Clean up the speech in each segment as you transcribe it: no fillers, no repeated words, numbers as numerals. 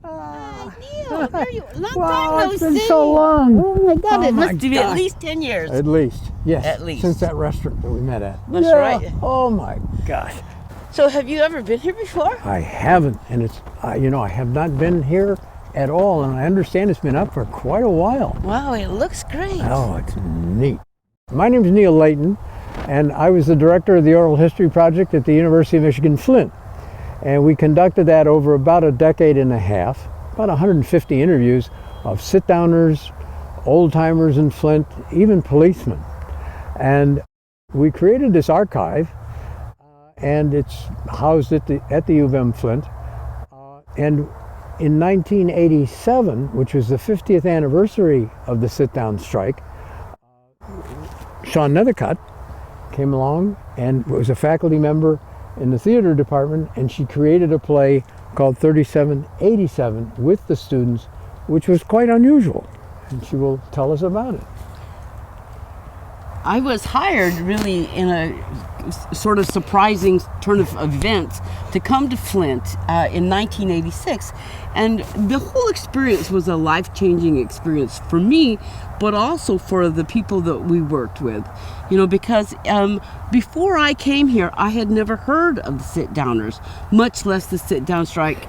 Neil, there you are. Long Wow, time no it's been see. so long. Oh my God, it must be at gosh. least 10 years. At least, yes. At least. Since that restaurant that we met at. That's Yeah. right. Oh my gosh. So have you ever been here before? I haven't, and it's, I have not been here at all, and I understand it's been up for quite a while. Wow, it looks great. Oh, it's neat. My name is Neil Layton, and I was the director of the Oral History Project at the University of Michigan, Flint. And we conducted that over about a decade and a half, about 150 interviews of sit-downers, old-timers in Flint, even policemen. And we created this archive, and it's housed at the U of M Flint. And in 1987, which was the 50th anniversary of the sit-down strike, Sean Nethercutt came along and was a faculty member in the theater department, and she created a play called 3787 with the students, which was quite unusual. And she will tell us about it. I was hired really in a sort of surprising turn of events to come to Flint in 1986. And the whole experience was a life-changing experience for me, but also for the people that we worked with. Because before I came here, I had never heard of the sit-downers, much less the sit-down strike.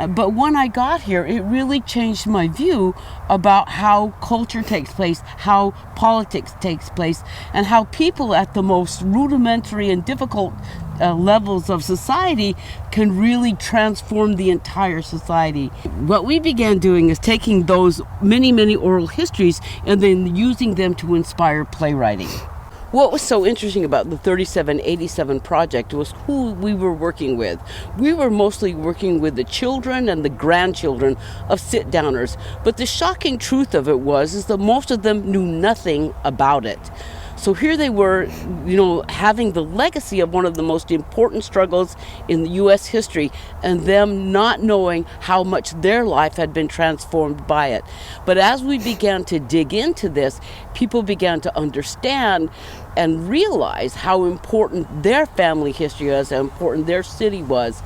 But when I got here, it really changed my view about how culture takes place, how politics takes place, and how people at the most rudimentary and difficult levels of society can really transform the entire society. What we began doing is taking those many, many oral histories and then using them to inspire playwriting. What was so interesting about the 3787 project was who we were working with. We were mostly working with the children and the grandchildren of sit-downers, but the shocking truth of it is that most of them knew nothing about it. So here they were, having the legacy of one of the most important struggles in the U.S. history, and them not knowing how much their life had been transformed by it. But as we began to dig into this, people began to understand and realize how important their family history was, how important their city was.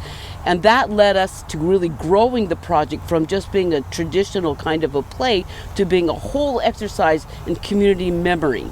And that led us to really growing the project from just being a traditional kind of a play to being a whole exercise in community memory.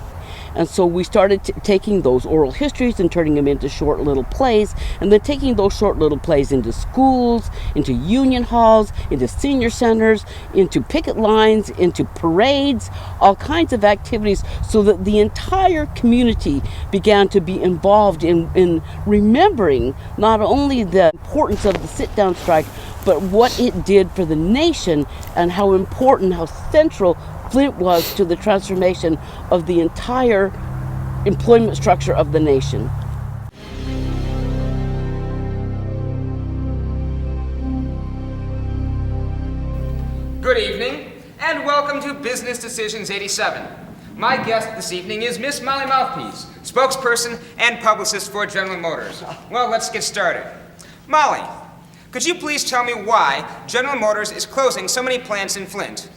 And so we started taking those oral histories and turning them into short little plays, and then taking those short little plays into schools, into union halls, into senior centers, into picket lines, into parades, all kinds of activities, so that the entire community began to be involved in remembering not only the importance of the sit-down strike, but what it did for the nation and how important, how central Flint was to the transformation of the entire employment structure of the nation. Good evening, and welcome to Business Decisions 87. My guest this evening is Miss Molly Mouthpiece, spokesperson and publicist for General Motors. Well, let's get started. Molly, could you please tell me why General Motors is closing so many plants in Flint?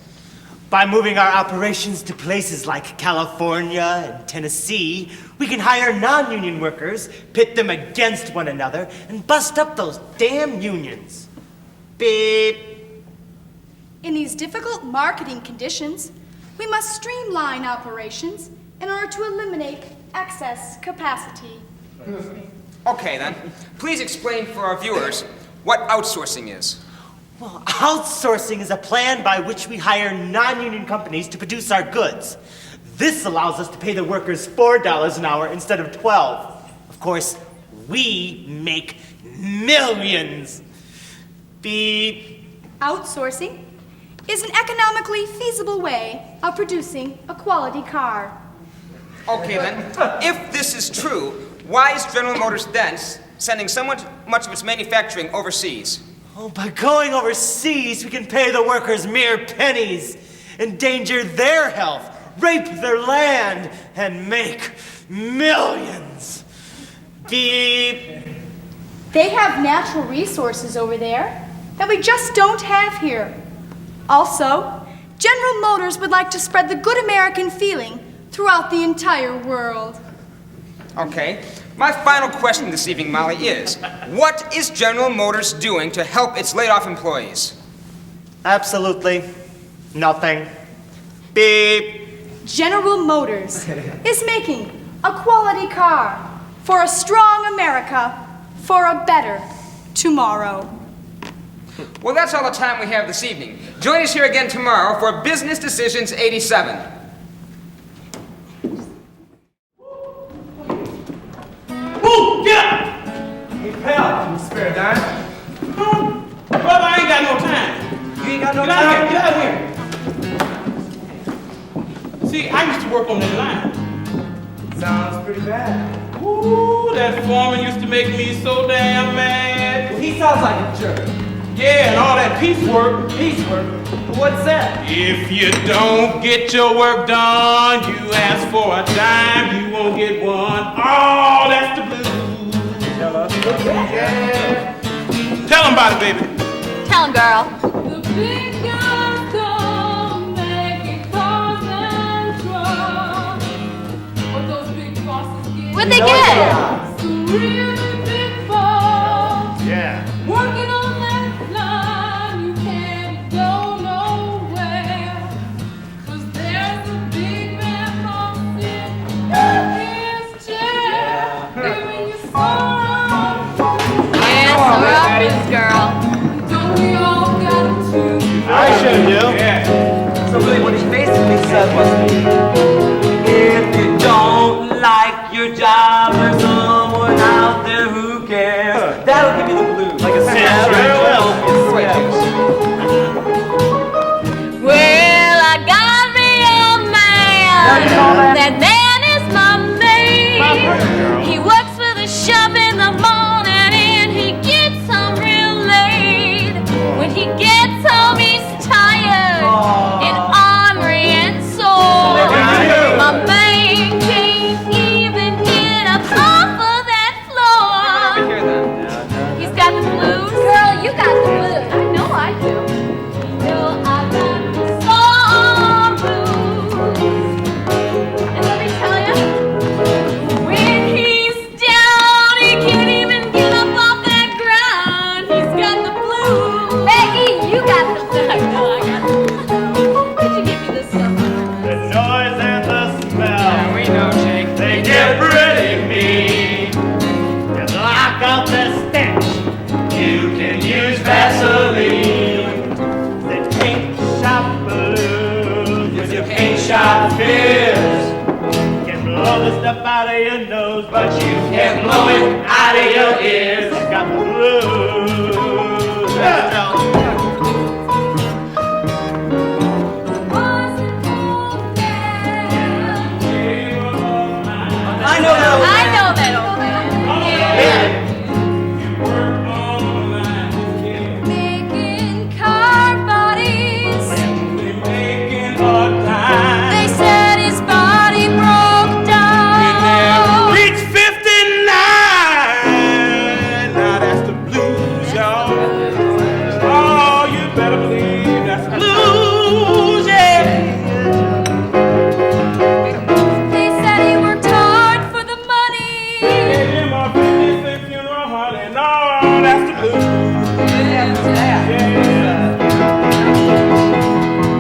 By moving our operations to places like California and Tennessee, we can hire non-union workers, pit them against one another, and bust up those damn unions. Beep. In these difficult marketing conditions, we must streamline operations in order to eliminate excess capacity. Okay then, please explain for our viewers what outsourcing is. Well, outsourcing is a plan by which we hire non-union companies to produce our goods. This allows us to pay the workers $4 an hour instead of $12. Of course, we make millions. Beep. Outsourcing is an economically feasible way of producing a quality car. Okay then, if this is true, why is General Motors then sending so much of its manufacturing overseas? Oh, by going overseas, we can pay the workers mere pennies, endanger their health, rape their land, and make millions. Beep. They have natural resources over there that we just don't have here. Also, General Motors would like to spread the good American feeling throughout the entire world. Okay. My final question this evening, Molly, is what is General Motors doing to help its laid-off employees? Absolutely nothing. Beep. General Motors is making a quality car for a strong America for a better tomorrow. Well, that's all the time we have this evening. Join us here again tomorrow for Business Decisions 87. Woo! Get up! Hey, pal, you spare a dime? Brother, I ain't got no time. You ain't got no time? Get out of here. See, I used to work on that line. Sounds pretty bad. Ooh, that foreman used to make me so damn mad. Well, he sounds like a jerk. Yeah, and all that piecework. Piecework? What's that? If you don't get your work done, you ask for a dime, you won't get one. Oh, that's the blues. Tell us about it. Yeah. Tell them about it, baby. Tell him, girl. The big guys don't make it cars and trucks. What those big bosses get. What'd they get? Some really big folks. Yeah. Working on that line, you can't go nowhere. 'Cause there's a big man boss in his chair. Giving you sorrow. Yeah, so blues, girl. Don't we all got to? I sure do. Yeah. So really what he basically said was, if you don't like your job, there's someone out there who cares. That'll give you the blues. Like a Yeah, very well. Well, I got me a man. That man is my mate. He works for the shop in the morning and he gets home real late. When he gets home, he's tired and ornery and sore. My man can't even get up off of that floor. He's got the blues. Girl, you got the blues. I know I do. You know I got the song blues. And let me tell you, when he's down, he can't even get up off that ground. He's got the blues. Becky, you got the blues. I know I got the blues. Could you give me this stuff? The noise and the smell. Yeah, we know, Jake. They get pretty mean. And lock out the stench. You can use Vaseline. The paint shop blues with your paint shop fears. You can blow the stuff out of your nose, but you can't blow it out of your ears. You got the blues. Let's tell 'em. I know that old I know that old man. You work on the line. Making car bodies. We making our time. They said his body broke down. Reach 59. Now that's the blues, y'all. Oh, you better believe that's the blues, yeah. They said he worked hard for the money. Gave him a 50-cent funeral, honey. No, that's the blues.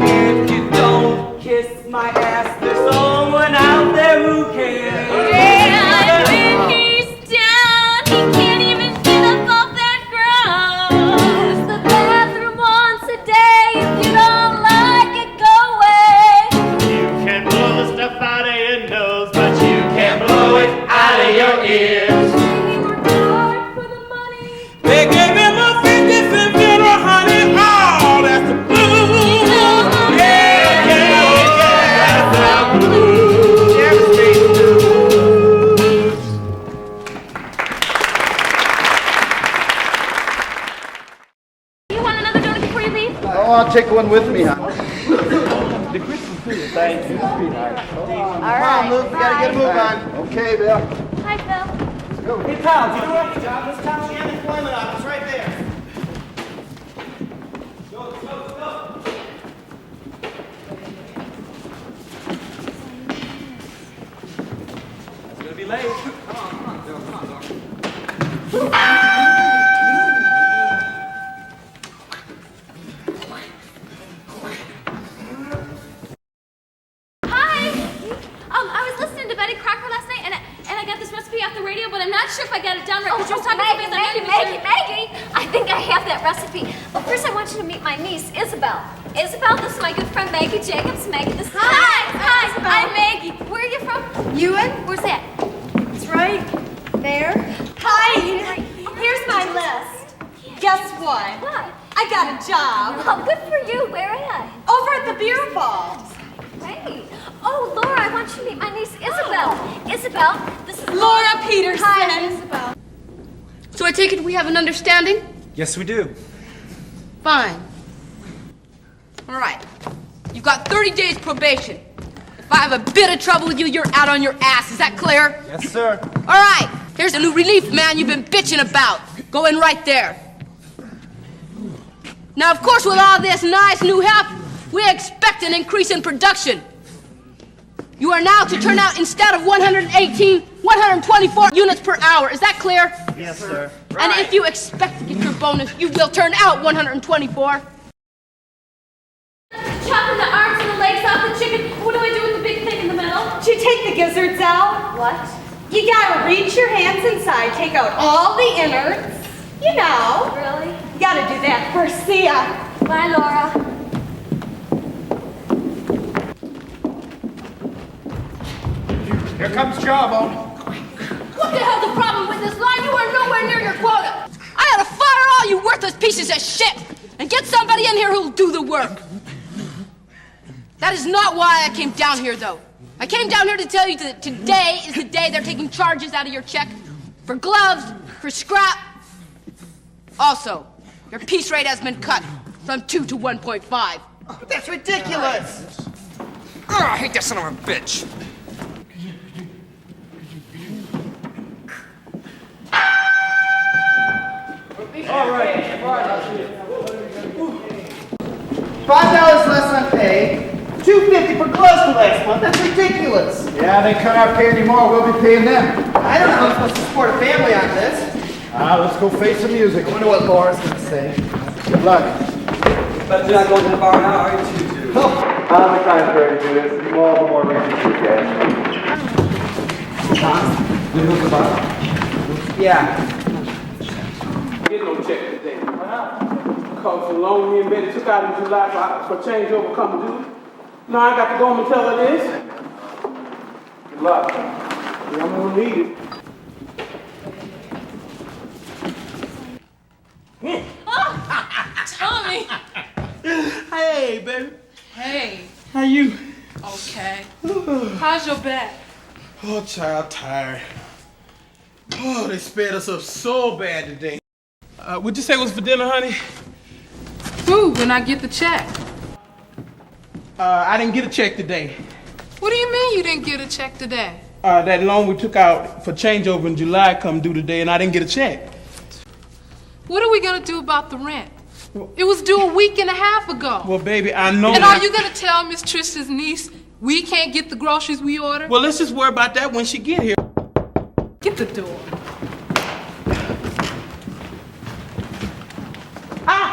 If you don't kiss my ass, there's someone out there who cares. And when he's down, he can't even get up off that ground. Use the bathroom once a day. If you don't like it, go away. You can blow the stuff out of your nose, but you can't blow it out of your ears. He worked hard for the money. They gave him a 50-cent funeral, honey. Oh, that's the blues. Yeah, that's the blues. You want another donut before you leave? Oh, I'll take one with me, huh? Thank you. All Come right. on, Luke, we gotta get a move on. Okay, Bill. Hi, Phil. Hey, pal, do you know what? Jobless County Unemployment Office right there. It's gonna be late. recipe. But first I want you to meet my niece, Isabel. Isabel, this is my good friend Maggie Jacobs. Maggie, this is... Hi, I'm Maggie. Where are you from? Ewan? Where's that? It's right there. Hi! Here's my list. Guess what? What? I got a job. Oh, good for you. Where at? Over at the beer vault. Hey. Oh, Laura, I want you to meet my niece, Isabel. Isabel, this is... Laura Peterson. Hi, Isabel. So I take it we have an understanding? Yes, we do. Fine. All right. You've got 30 days probation. If I have a bit of trouble with you, you're out on your ass. Is that clear? Yes, sir. All right. Here's the new relief man you've been bitching about. Go in right there. Now, of course, with all this nice new help, we expect an increase in production. You are now to turn out, instead of 118, 124 units per hour. Is that clear? Yes, sir. And if you expect to get your bonus, you will turn out 124. Chopping the arms and the legs off the chicken. What do I do with the big thing in the middle? You take the gizzards out. What? You gotta reach your hands inside, take out all the innards. You know. Really? You gotta do that first. See ya. Bye, Laura. Here comes Jawbone. What the hell's the problem with this line? You are nowhere near your quota. I ought to fire all you worthless pieces of shit and get somebody in here who'll do the work. That is not why I came down here, though. I came down here to tell you that today is the day they're taking charges out of your check for gloves, for scrap. Also, your piece rate has been cut from 2 to 1.5. That's ridiculous. Oh, I hate that son of a bitch. All right. $5 less on pay. $2.50 for gloves for last month. That's ridiculous. Yeah, they cut our pay anymore. We'll be paying them. I don't know how I'm supposed to support a family on this. Let's go face the music. I wonder what Laura's gonna say. Good luck. But you're not going to the bar now, are you? I'm excited to do this. You all the more reason to get. Yeah. Get no check today. Why not? Because the loan me and Betty took out in July for changeover come due. Now I got to go home and tell her this. Good luck. Yeah, I'm gonna need it. Tommy! Hey, baby. Hey. How you? Okay. How's your back? Oh, child, tired. Oh, they sped us up so bad today. What'd you say was for dinner, honey? Food when I get the check. I didn't get a check today. What do you mean you didn't get a check today? That loan we took out for changeover in July come due today, and I didn't get a check. What are we gonna do about the rent? It was due a week and a half ago. Well, baby, I know. And are you gonna tell Miss Tristan's niece we can't get the groceries we ordered? Well, let's just worry about that when she get here. Get the door.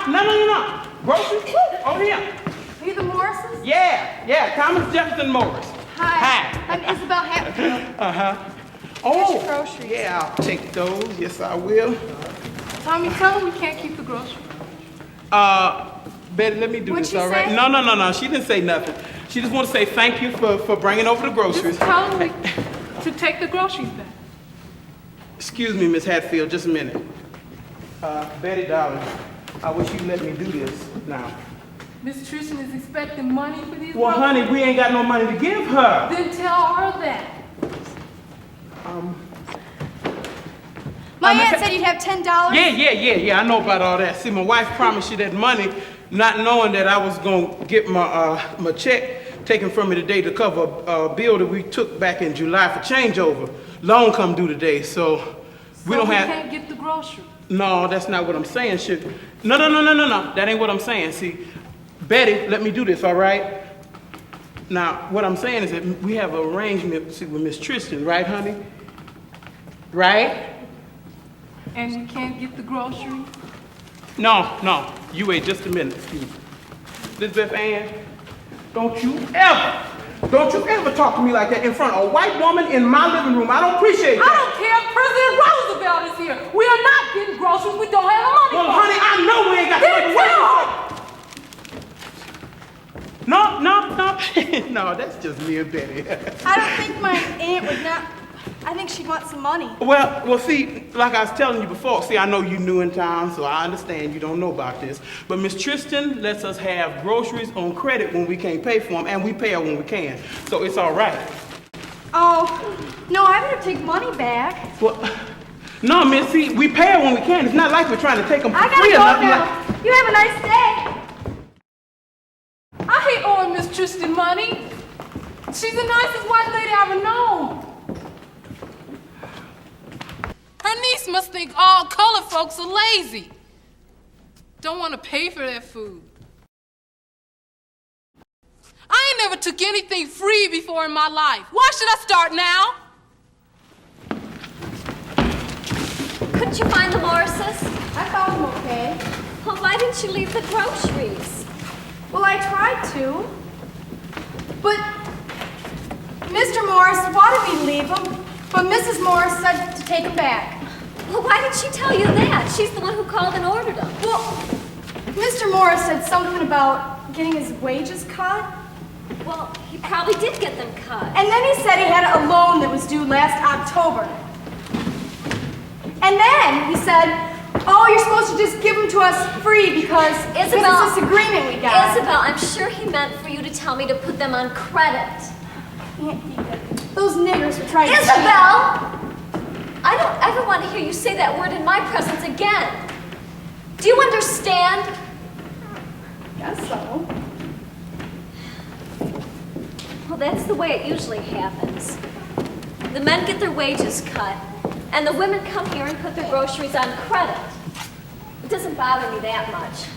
No. Groceries? Over here. Are you the Morrises? Yeah. Thomas Jefferson Morris. Hi. I'm Isabel Hatfield. Oh, your groceries. yeah, I'll take those. Yes, I will. Tommy, tell them we can't keep the groceries. Betty, let me do What'd this, she all right? say? No. She didn't say nothing. She just want to say thank you for bringing over the groceries. Just tell them to take the groceries back. Excuse me, Miss Hatfield, just a minute. Betty, darling, I wish you'd let me do this now. Miss Tristan is expecting money for these Well, groceries. honey, we ain't got no money to give her. Then tell her that. My aunt said you'd have $10. Yeah, I know about all that. See, my wife promised you that money, not knowing that I was going to get my check taken from me today to cover a bill that we took back in July for changeover. Loan come due today, so we don't have... can't get the groceries. No, that's not what I'm saying, sugar. No. That ain't what I'm saying. See, Betty, let me do this, all right? Now, what I'm saying is that we have an arrangement with Miss Tristan, right, honey? Right? And you can't get the groceries? No. You wait just a minute, excuse me. Elizabeth Ann, don't you ever talk to me like that in front of a white woman in my living room. I don't appreciate that. I don't care if President Roosevelt is here. We are not getting groceries. We don't have the money. Well, honey, I know we ain't No, that's just me and Betty. I don't think my aunt would not. I think she'd want some money. Well, see, like I was telling you before, see, I know you're new in town, so I understand you don't know about this. But Miss Tristan lets us have groceries on credit when we can't pay for them, and we pay her when we can. So it's all right. Oh, no, I better take money back. Well, no, Miss, see, we pay her when we can. It's not like we're trying to take them for I free gotta or go nothing. now. You have a nice day. I hate owing Miss Tristan money. She's the nicest white lady I've ever known. Her niece must think all colored folks are lazy. Don't want to pay for their food. I ain't never took anything free before in my life. Why should I start now? Couldn't you find the Morrises? I found them okay. Well, why didn't you leave the groceries? Well, I tried to. But Mr. Morris wanted me to leave them, but Mrs. Morris said to take them back. Well, why did she tell you that? She's the one who called and ordered them. Well, Mr. Morris said something about getting his wages cut. Well, he probably did get them cut. And then he said he had a loan that was due last October. And then he said, oh, you're supposed to just give them to us free because it's this agreement we got. Isabel, I'm sure he meant for you to tell me to put them on credit. Those niggers were trying to Isabel! I don't ever want to hear you say that word in my presence again. Do you understand? Guess so. Well, that's the way it usually happens. The men get their wages cut, and the women come here and put their groceries on credit. It doesn't bother me that much.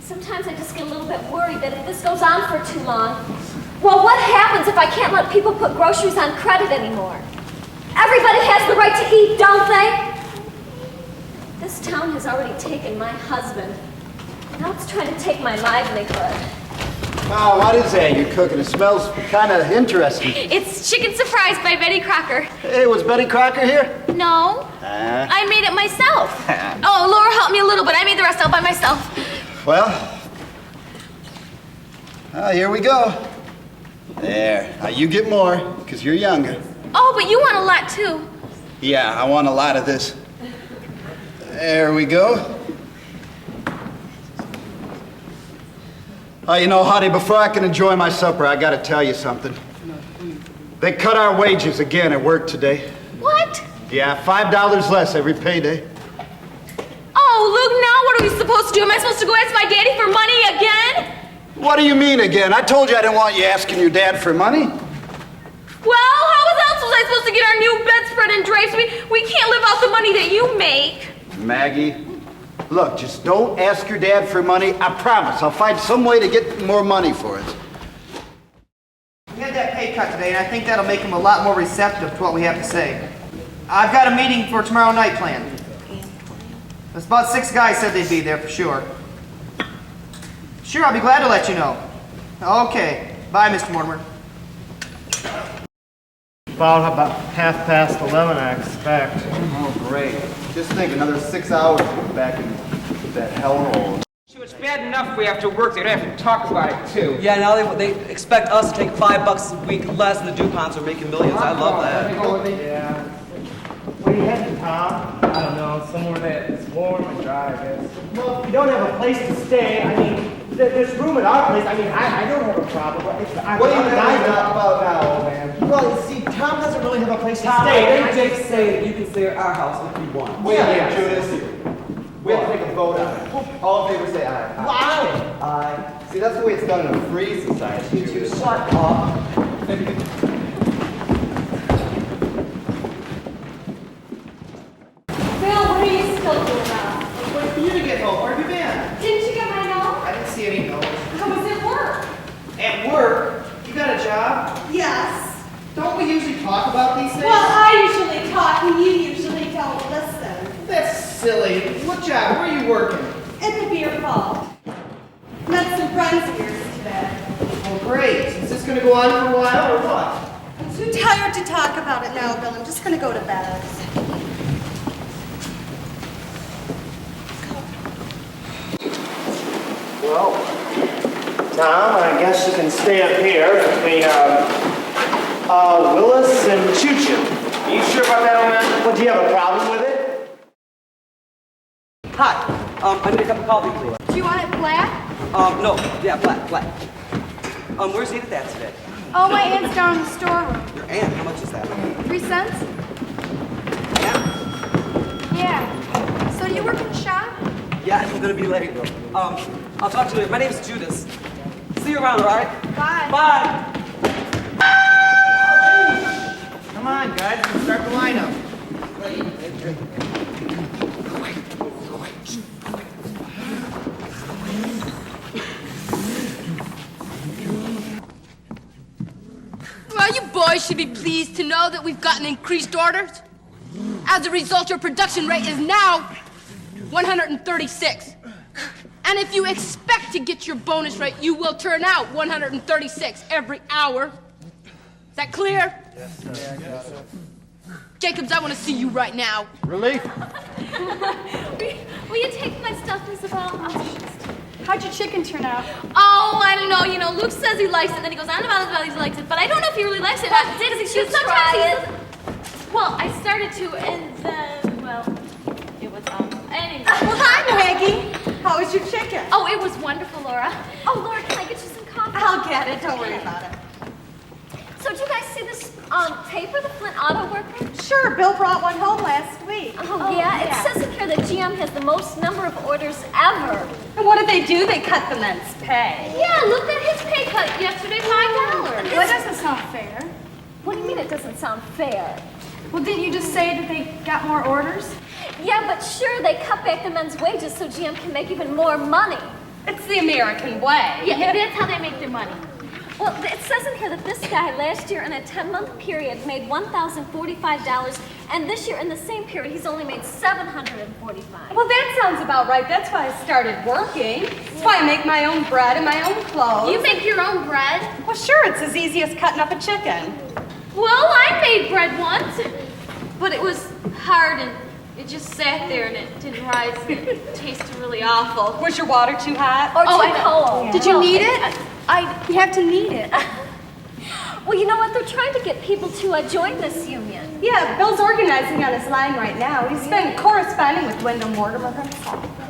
Sometimes I just get a little bit worried that if this goes on for too long, well, what happens if I can't let people put groceries on credit anymore? Everybody has the right to eat, don't they? This town has already taken my husband. Now it's trying to take my livelihood. Wow, what is that you're cooking? It smells kind of interesting. It's chicken surprise by Betty Crocker. Hey, was Betty Crocker here? No, I made it myself. Oh, Laura helped me a little, but I made the rest all by myself. Well, here we go. There, now you get more, because you're younger. Oh, but you want a lot too. Yeah, I want a lot of this. There we go. Oh, you know, honey, before I can enjoy my supper, I gotta tell you something. They cut our wages again at work today. What? Yeah, $5 less every payday. Oh, Luke, now what are we supposed to do? Am I supposed to go ask my daddy for money again? What do you mean again? I told you I didn't want you asking your dad for money. Well, how else was I supposed to get our new bedspread and drapes? We can't live off the money that you make. Maggie, look, just don't ask your dad for money. I promise. I'll find some way to get more money for it. We had that pay cut today, and I think that'll make him a lot more receptive to what we have to say. I've got a meeting for tomorrow night planned. There's about 6 guys said they'd be there for sure. Sure, I'll be glad to let you know. Okay. Bye, Mr. Mortimer. About 11:30, I expect. Oh, great. Just think, another 6 hours to get back in that hellhole. So it's bad enough we have to work. They don't have to talk about it, too. Yeah, now they expect us to take $5 a week less than the DuPonts are making millions. I love that. Yeah. Where are you heading, Tom? I don't know, somewhere that's warm and dry, I guess. Well, if you don't have a place to stay, I mean, there's room at our place. I mean, I don't have a problem. What are you talking about now, old man? Well, you see, Tom doesn't really have a place to stay. They just say that you can stay at our house if you want. Wait a minute, Judas. We have to take a vote on it. All in favor say aye. Why? Aye. See, that's the way it's done in a free society. Judas. Shut up. Bill, what are you still doing now? Wait for you to get home. Where have you been? Didn't you get my note? I didn't see any notes. How was it work? At work? You got a job? Yes. Don't we usually talk about these things? Well, I usually talk and you usually don't listen. That's silly. What job? Where are you working? At the beer hall. Met some friends of yours today. Oh, great. Is this going to go on for a while or what? I'm too tired to talk about it now, Bill. I'm just going to go to bed. Well, Tom, I guess you can stay up here between, Willis and Choo-Choo. Are you sure about that, old man? Well, do you have a problem with it? Hi, I need a cup of coffee, please. Do you want it black? No, yeah, black. Where's Edith at today? Oh, my aunt's down in the storeroom. Your aunt, how much is that? 3 cents? Yeah. So do you work in the shop? Yeah, I'm gonna be late, though. I'll talk to you later. My name's Judas. See you around, all right? Bye. Bye. Come on, guys, let's start the lineup. Well, you boys should be pleased to know that we've gotten increased orders. As a result, your production rate is now 136. And if you expect to get your bonus rate, you will turn out 136 every hour. Is that clear? Yes, sir. Jacobs, I want to see you right now. Really? Will you take my stuff, Isabel? How'd your chicken turn out? Oh, I don't know. You know, Luke says he likes it, and then he goes on about how he likes it, but I don't know if he really likes it. Did he try it? Well, I started to, and then, well, it was anyway. Well, hi, Maggie. How was your chicken? Oh, it was wonderful, Laura. Oh, Laura, can I get you some coffee? I'll get it. Don't worry about it. So, did you guys see this paper, the Flint Auto Worker? Sure, Bill brought one home last week. Oh, yeah? It says in here that GM has the most number of orders ever. And what did they do? They cut the men's pay. Yeah, look at his pay cut yesterday, $5. Well, that doesn't sound fair. What do you mean it doesn't sound fair? Well, didn't you just say that they got more orders? Yeah, but sure, they cut back the men's wages so GM can make even more money. It's the American way. Yeah, that's how they make their money. Well, it says in here that this guy last year in a 10-month period made $1,045, and this year in the same period he's only made $745. Well, that sounds about right. That's why I started working. That's why I make my own bread and my own clothes. You make your own bread? Well, sure, it's as easy as cutting up a chicken. Well, I made bread once, but it was hard and it just sat there and it didn't rise and it tasted really awful. Was your water too hot? Or too cold? Did you knead it? You have to knead it. Well, you know what? They're trying to get people to join this union. Yeah, Bill's organizing on his line right now. He's been corresponding with Wyndham Mortimer.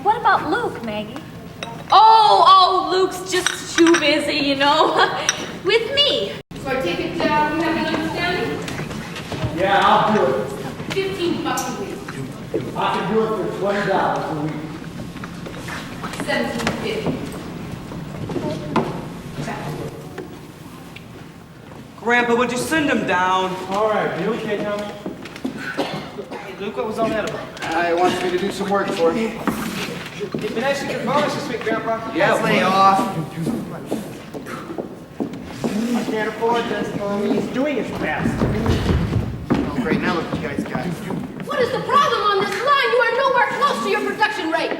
What about Luke, Maggie? Oh, Luke's just too busy, you know, with me. So I take it we have an understanding? Yeah, I'll do it. $15 a week. I can do it for $20 a week. $17.50. Grandpa, would you send him down? All right, you okay, Tommy? Hey, Luke, what was all that about? He wants me to do some work for him. It'd be nice to get a bonus this week, Grandpa. Yeah, lay off. I can't afford this, Tommy. He's doing his best. Oh, great. Now look what you guys got. What is the problem on this line? You are nowhere close to your production rate.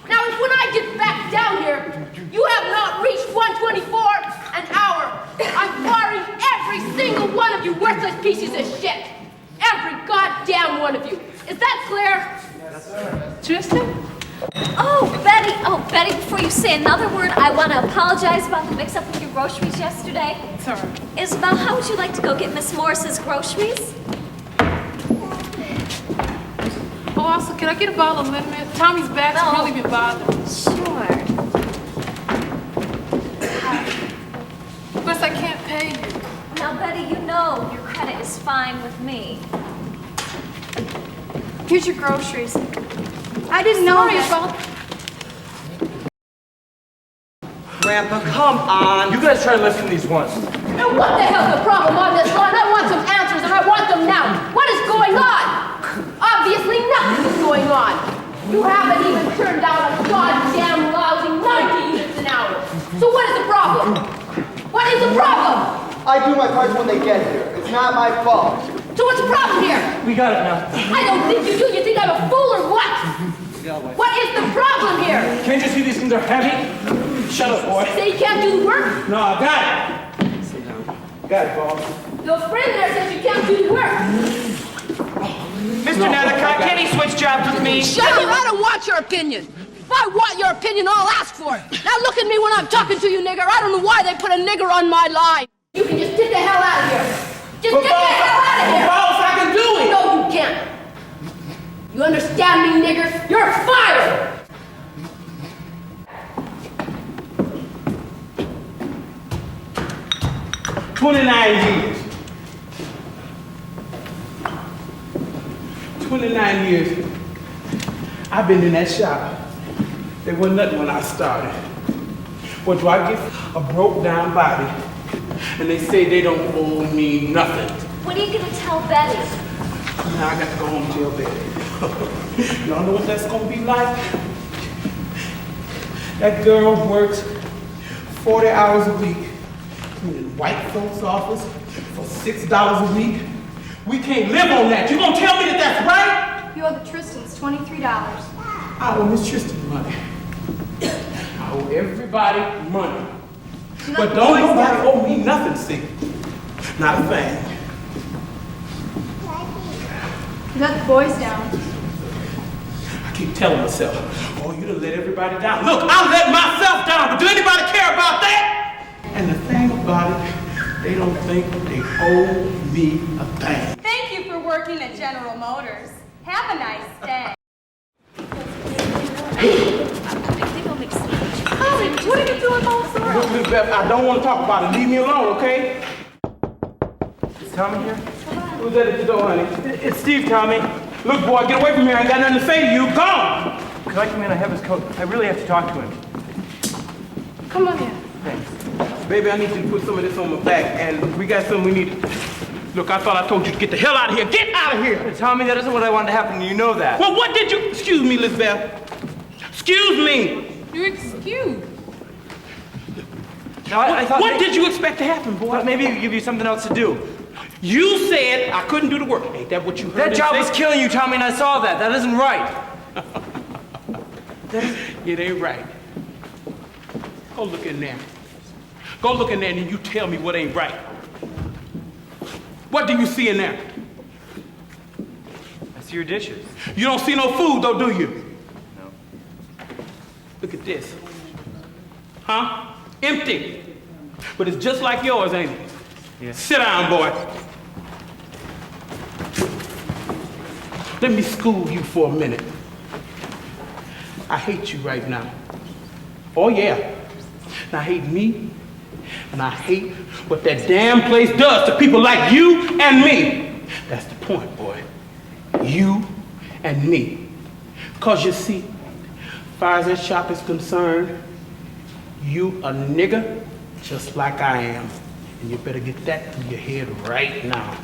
Now, if when I get back down here, you have not reached 124 an hour, I'm firing every single one of you worthless pieces of shit. Every goddamn one of you. Is that clear? Yes, sir. Tristan? Oh, Betty, before you say another word, I want to apologize about the mix-up with your groceries yesterday. Sorry. Isabel, how would you like to go get Miss Morris's groceries? Oh, also, can I get a bottle of lemon? Tommy's back's really been bothering. Sure. Of course, I can't pay you. Now, Betty, you know your credit is fine with me. Here's your groceries. I didn't know that. Grandpa, come on. You guys try lifting these ones. Now, what the hell's the problem on this line? I want some answers, and I want them now. What is going on? Obviously, nothing is going on. You haven't even turned out a goddamn lousy 90 units an hour. So what is the problem? What is the problem? I do my parts when they get here. It's not my fault. So what's the problem here? We got it now. I don't think you do. You think I'm a fool or what? What is the problem here? Can't you see these things are heavy? Shut up, boy. Say you can't do the work? No, I got it. Sit down. Got it, boss. Your friend there says you can't do the work. Mr. Nethercutt, can he switch jobs with me? Shut up! I don't want your opinion. If I want your opinion, I'll ask for it. Now look at me when I'm talking to you, nigger. I don't know why they put a nigger on my line. You can just get the hell out of here. Just get the hell out of here. Boss, I can do it. No, you can't. You understand me, nigger? You're fired. 29 years. 29 years. I've been in that shop. There wasn't nothing when I started. What do I get? A broke down body. And they say they don't owe me nothing. What are you gonna tell Betty? Now I got to go home and tell Betty. Y'all know what that's gonna be like? That girl works 40 hours a week in white folks' office for $6 a week. We can't live on that. You gonna tell me that that's right? You owe the Tristans $23. I owe Miss Tristan money. I owe everybody money. But don't nobody owe me nothing, see? Not a thing. You let the boys down. I keep telling myself, oh, you done let everybody down. Look, I let myself down, but do anybody care about that? And the thing about it, they don't think they owe me a thing. Thank you for working at General Motors. Have a nice day. What are you doing, Mom? Look, Miss Beth, I don't want to talk about it. Leave me alone, okay? Is Tommy here? Who's that at the door, honey? It's Steve, Tommy. Look, boy, get away from here. I ain't got nothing to say to you. Gone! Could I come in? I have his coat. I really have to talk to him. Come on in. Thanks. Baby, I need you to put some of this on my back, and we got something we need. Look, I thought I told you to get the hell out of here. Get out of here! Tommy, that isn't what I wanted to happen, and you know that. Well, what did you... Excuse me, Lisbeth. Excuse me. You're excused. Now, I thought... What did you expect to happen, boy? Thought maybe he'd give you something else to do. You said I couldn't do the work. Ain't that what you heard? That job was killing you, Tommy, and I saw that. That isn't right. It ain't right. Go look in there. Go look in there and you tell me what ain't right. What do you see in there? I see your dishes. You don't see no food though, do you? No. Look at this. Huh? Empty. But it's just like yours, ain't it? Yeah. Sit down, boy. Let me school you for a minute. I hate you right now. Oh, yeah. And I hate me, and I hate what that damn place does to people like you and me. That's the point, boy. You and me. Because you see, as far as that shop is concerned, you a nigger just like I am. And you better get that through your head right now.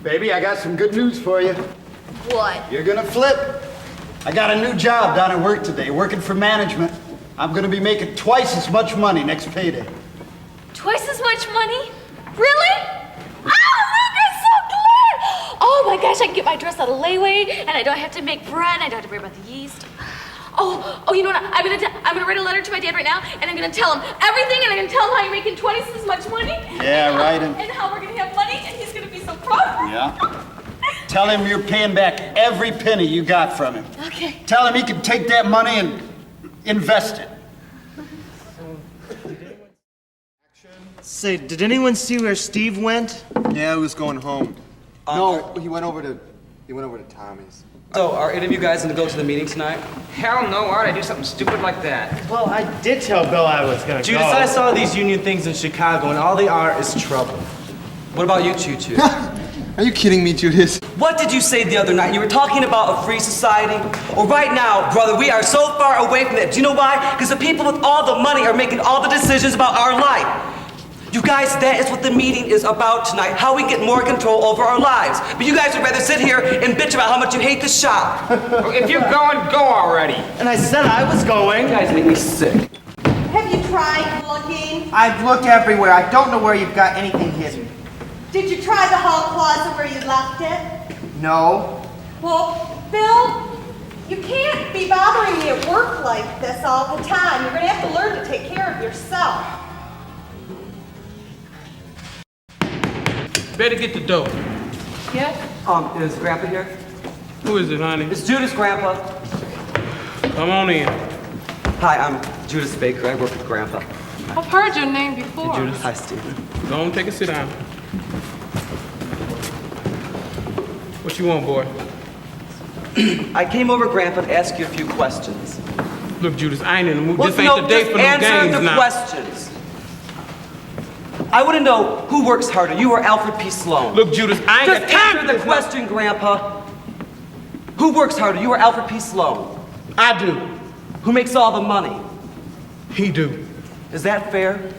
Baby, I got some good news for you. What? You're gonna flip. I got a new job down at work today, working for management. I'm gonna be making twice as much money next payday. Twice as much money? Really? Oh, look, I'm so glad! Oh my gosh, I can get my dress out of layaway, and I don't have to make bread, and I don't have to worry about the yeast. Oh, you know what? I'm gonna write a letter to my dad right now, and I'm gonna tell him everything, and I'm gonna tell him how you're making twice as much money. Yeah, right. And how we're gonna have money, and he's gonna be so proud. Yeah. Tell him you're paying back every penny you got from him. Okay. Tell him he can take that money and invest it. Say, did anyone see where Steve went? Yeah, he was going home. No, he went over to Tommy's. So, are any of you guys gonna go to the meeting tonight? Hell no, why'd I do something stupid like that? Well, I did tell Bill I was gonna Judas, go. I saw these union things in Chicago, and all they are is trouble. What about you, Choo-Choo? Are you kidding me, Judas? What did you say the other night? You were talking about a free society? Well, right now, brother, we are so far away from that. Do you know why? Because the people with all the money are making all the decisions about our life. You guys, that is what the meeting is about tonight, how we get more control over our lives. But you guys would rather sit here and bitch about how much you hate the shop. Well, if you're going, go already. And I said I was going. You guys make me sick. Have you tried looking? I've looked everywhere. I don't know where you've got anything hidden. Did you try the hall closet where you left it? No. Well, Bill, you can't be bothering me at work like this all the time. You're gonna have to learn to take care of yourself. Better get the dough. Yes? Is Grandpa here? Who is it, honey? It's Judas, Grandpa. Come on in. Hi, I'm Judas Baker. I work with Grandpa. I've heard your name before. Hey, Judas. Hi, Stephen. Go on, take a sit down. What you want, boy? I came over, Grandpa, to ask you a few questions. Look, Judas, I ain't in the mood. Well, This ain't the day just for no answer games the now. questions. I want to know who works harder, you or Alfred P. Sloan? Look, Judas, I ain't just got time answer for the this question, Grandpa. Who works harder, you or Alfred P. Sloan? I do. Who makes all the money? He do. Is that fair?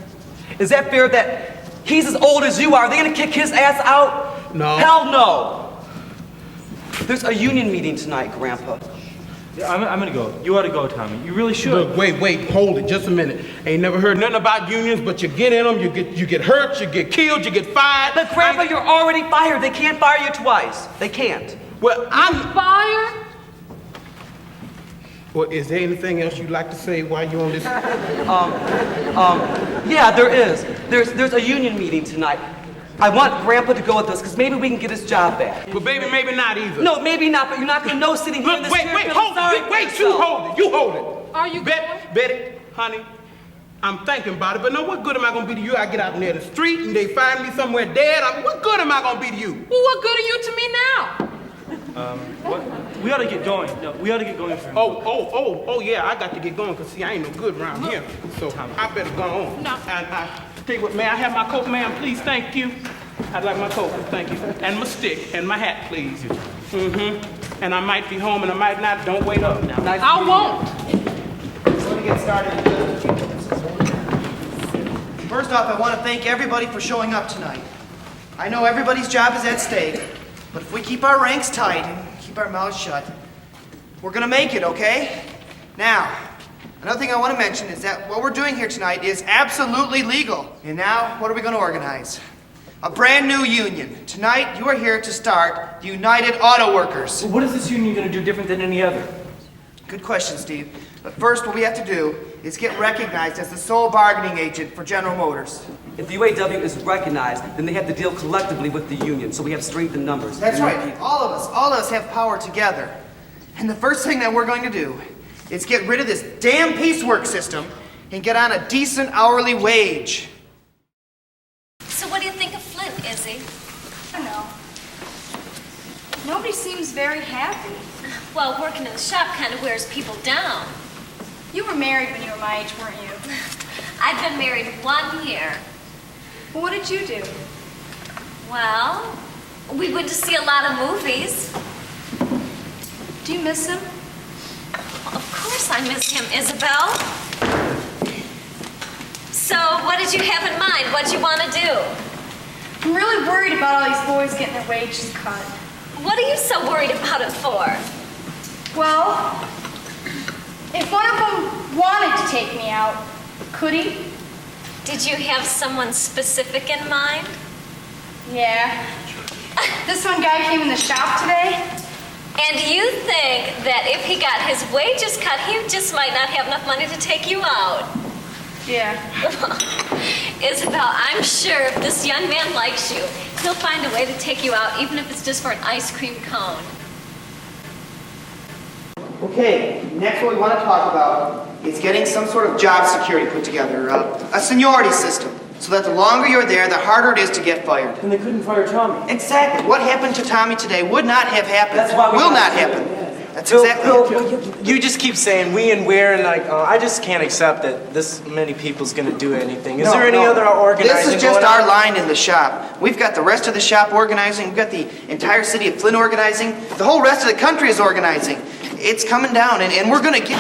Is that fair that he's as old as you are? Are they gonna kick his ass out? No. Hell no. There's a union meeting tonight, Grandpa. Yeah, I'm gonna go. You ought to go, Tommy. You really should. Look, wait, hold it, just a minute. Ain't never heard nothing about unions, but you get in them, you get hurt, you get killed, you get fired. But Grandpa, you're already fired. They can't fire you twice. They can't. Well, I'm Fired? Well, is there anything else you'd like to say while you're on this? Yeah, there is. There's a union meeting tonight. I want Grandpa to go with us because maybe we can get his job back. But baby, maybe not either. No, maybe not, but you're not going to know sitting here in this chair feeling sorry for wait, you yourself. hold it, you hold it. Are you Betty, honey, I'm thinking about it, but no, what good am I going to be to you? I get out in there in the street and they find me somewhere dead. What good am I going to be to you? Well, what good are you to me now? What? We ought to get going. No, we ought to get going for him. Oh, yeah, I got to get going because, see, I ain't no good around here. So I better go on. No. And tell you what, may I have my coat, ma'am, please? Thank you. I'd like my coat, thank you. And my stick and my hat, please. And I might be home and I might not. Don't wait up now. I won't. Let me get started. First off, I want to thank everybody for showing up tonight. I know everybody's job is at stake, but if we keep our ranks tight and keep our mouths shut, we're gonna make it, okay? Now, another thing I want to mention is that what we're doing here tonight is absolutely legal. And now, what are we gonna organize? A brand new union. Tonight, you are here to start the United Auto Workers. What is this union going to do different than any other? Good question, Steve. But first, what we have to do is get recognized as the sole bargaining agent for General Motors. If the UAW is recognized, then they have to deal collectively with the union, so we have strength in numbers. That's right. All of us have power together. And the first thing that we're going to do is get rid of this damn piecework system and get on a decent hourly wage. So what do you think of Flint, Izzy? I don't know. Nobody seems very happy. Well, working in the shop kind of wears people down. You were married when you were my age, weren't you? I've been married 1 year. Well, what did you do? Well, we went to see a lot of movies. Do you miss him? Of course I miss him, Isabel. So, what did you have in mind? What do you want to do? I'm really worried about all these boys getting their wages cut. What are you so worried about it for? Well, if one of them wanted to take me out, could he? Did you have someone specific in mind? Yeah. This one guy came in the shop today. And you think that if he got his wages cut, he just might not have enough money to take you out? Yeah. Isabel, I'm sure if this young man likes you, he'll find a way to take you out, even if it's just for an ice cream cone. Okay, next what we want to talk about is getting some sort of job security put together, a seniority system, so that the longer you're there, the harder it is to get fired. And they couldn't fire Tommy. Exactly. What happened to Tommy today would not have happened. That's why we will gotta not do it. happen. That's exactly it. You just keep saying we and we're, and like, I just can't accept that this many people's gonna do anything. Is there any other organizing This is just going our on? line in the shop. We've got the rest of the shop organizing. We've got the entire city of Flint organizing. The whole rest of the country is organizing. It's coming down, and we're gonna get...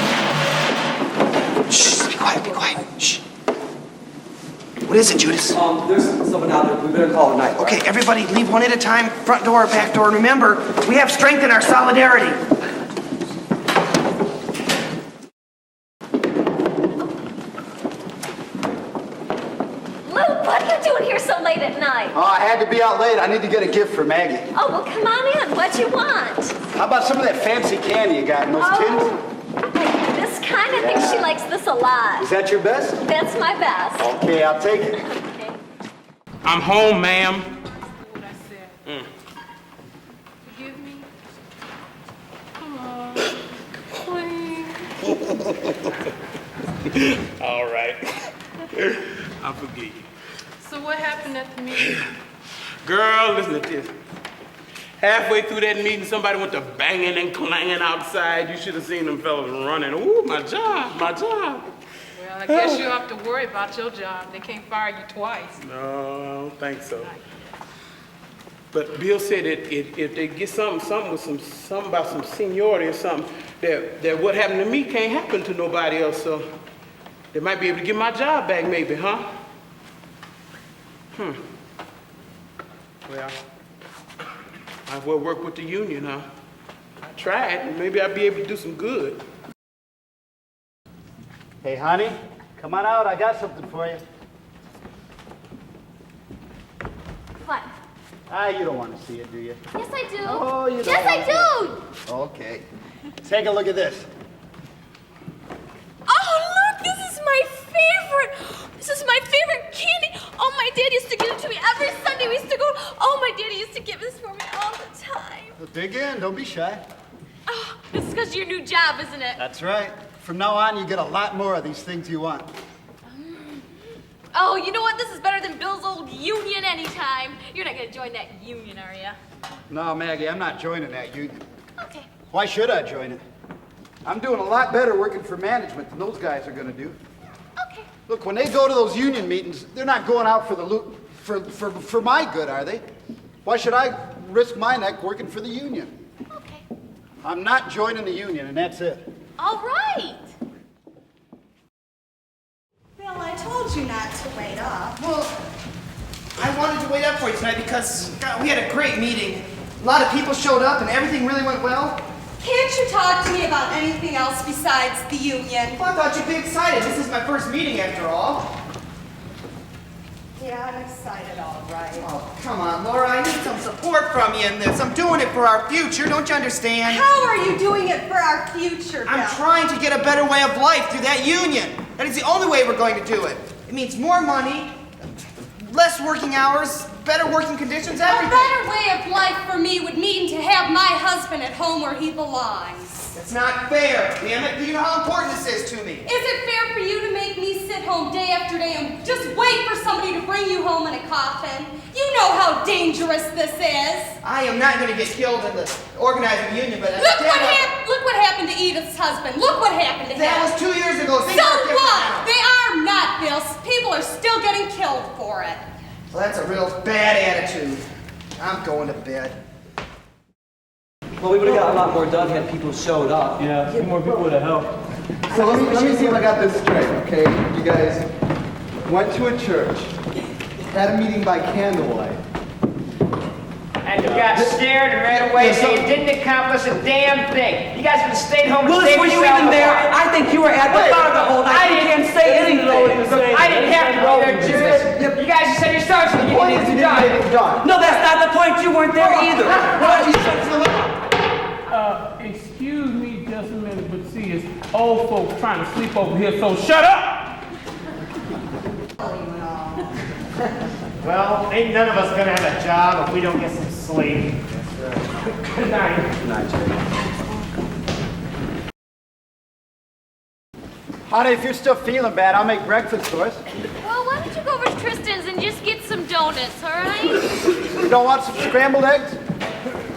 Shh, be quiet, shh. What is it, Judas? There's someone out there. We better call it a night. Okay, everybody leave one at a time, front door, back door. And remember, we have strength in our solidarity. Luke, what are you doing here so late at night? Oh, I had to be out late. I need to get a gift for Maggie. Oh, well, come on in. What do you want? How about some of that fancy candy you got in those tins? This kind of thing, she likes this a lot. Is that your best? That's my best. Okay, I'll take it. I'm home, ma'am. What I said. Forgive me. Come on. Please. All right. I forgive you. So what happened at the meeting? Girl, listen to this. Halfway through that meeting, somebody went to banging and clanging outside. You should have seen them fellas running. Ooh, my job, my job. Well, I guess you don't have to worry about your job. They can't fire you twice. No, I don't think so. But Bill said that if they get something about some seniority or something, that what happened to me can't happen to nobody else. So they might be able to get my job back, maybe, huh? Well, I will work with the union, huh? I tried, and maybe I'll be able to do some good. Hey, honey, come on out. I got something for you. What? You don't want to see it, do you? Yes, I do. Oh, you don't. Yes, I do. Okay. Take a look at this. Oh, look, this is my favorite. This is my favorite candy. Oh, my dad used to give it to me every Sunday. We used to go. Oh, my daddy used to give this for me all the time. Dig in. Don't be shy. Oh, this is because of your new job, isn't it? That's right. From now on, you get a lot more of these things you want. Oh, you know what? This is better than Bill's old union anytime. You're not going to join that union, are you? No, Maggie, I'm not joining that union. Okay. Why should I join it? I'm doing a lot better working for management than those guys are going to do. Okay. Look, when they go to those union meetings, they're not going out for the for my good, are they? Why should I risk my neck working for the union? Okay. I'm not joining the union, and that's it. All right. Bill, I told you not to wait up. Well, I wanted to wait up for you tonight because, God, we had a great meeting. A lot of people showed up and everything really went well. Can't you talk to me about anything else besides the union? Well, I thought you'd be excited. This is my first meeting after all. Yeah, I'm excited, all right. Oh, come on, Laura. I need some support from you in this. I'm doing it for our future. Don't you understand? How are you doing it for our future, Bill? I'm trying to get a better way of life through that union. That is the only way we're going to do it. It means more money, less working hours, better working conditions, everything. A better way of life for me would mean to have my husband at home where he belongs. That's not fair, damn it. Do you know how important this is to me? Is it fair for you to make me sit home day after day and just wait for somebody to bring you home in a coffin? You know how dangerous this is. I am not going to get killed in the organizing union, but Look what happened to Edith's husband. Look what happened to him. That was 2 years ago. Things So are different what? now. They are not, Bill. People are still getting killed for it. Well, that's a real bad attitude. I'm going to bed. Well, we would have got a lot more done had people showed up. Yeah, a few more people would have helped. So let me see if I got this straight, okay? You guys went to a church, had a meeting by candlelight. And you got scared and ran away, so you didn't accomplish a damn thing. You guys could have stayed home and Willis, saved were you yourself even a there? lot. I think you were at the bar the whole night. You can't say anything. Look, I didn't have to go there, Judas. You guys just said yourselves that you needed to die. No, that's not the point. You weren't there either. Excuse me just a minute, but see, it's old folks trying to sleep over here, so shut up! Well, ain't none of us gonna have a job if we don't get some sleep. Good night. Good night, Jerry. Honey, if you're still feeling bad, I'll make breakfast for us. Well, why don't you go over to Tristan's and just get some donuts, all right? You don't want some scrambled eggs?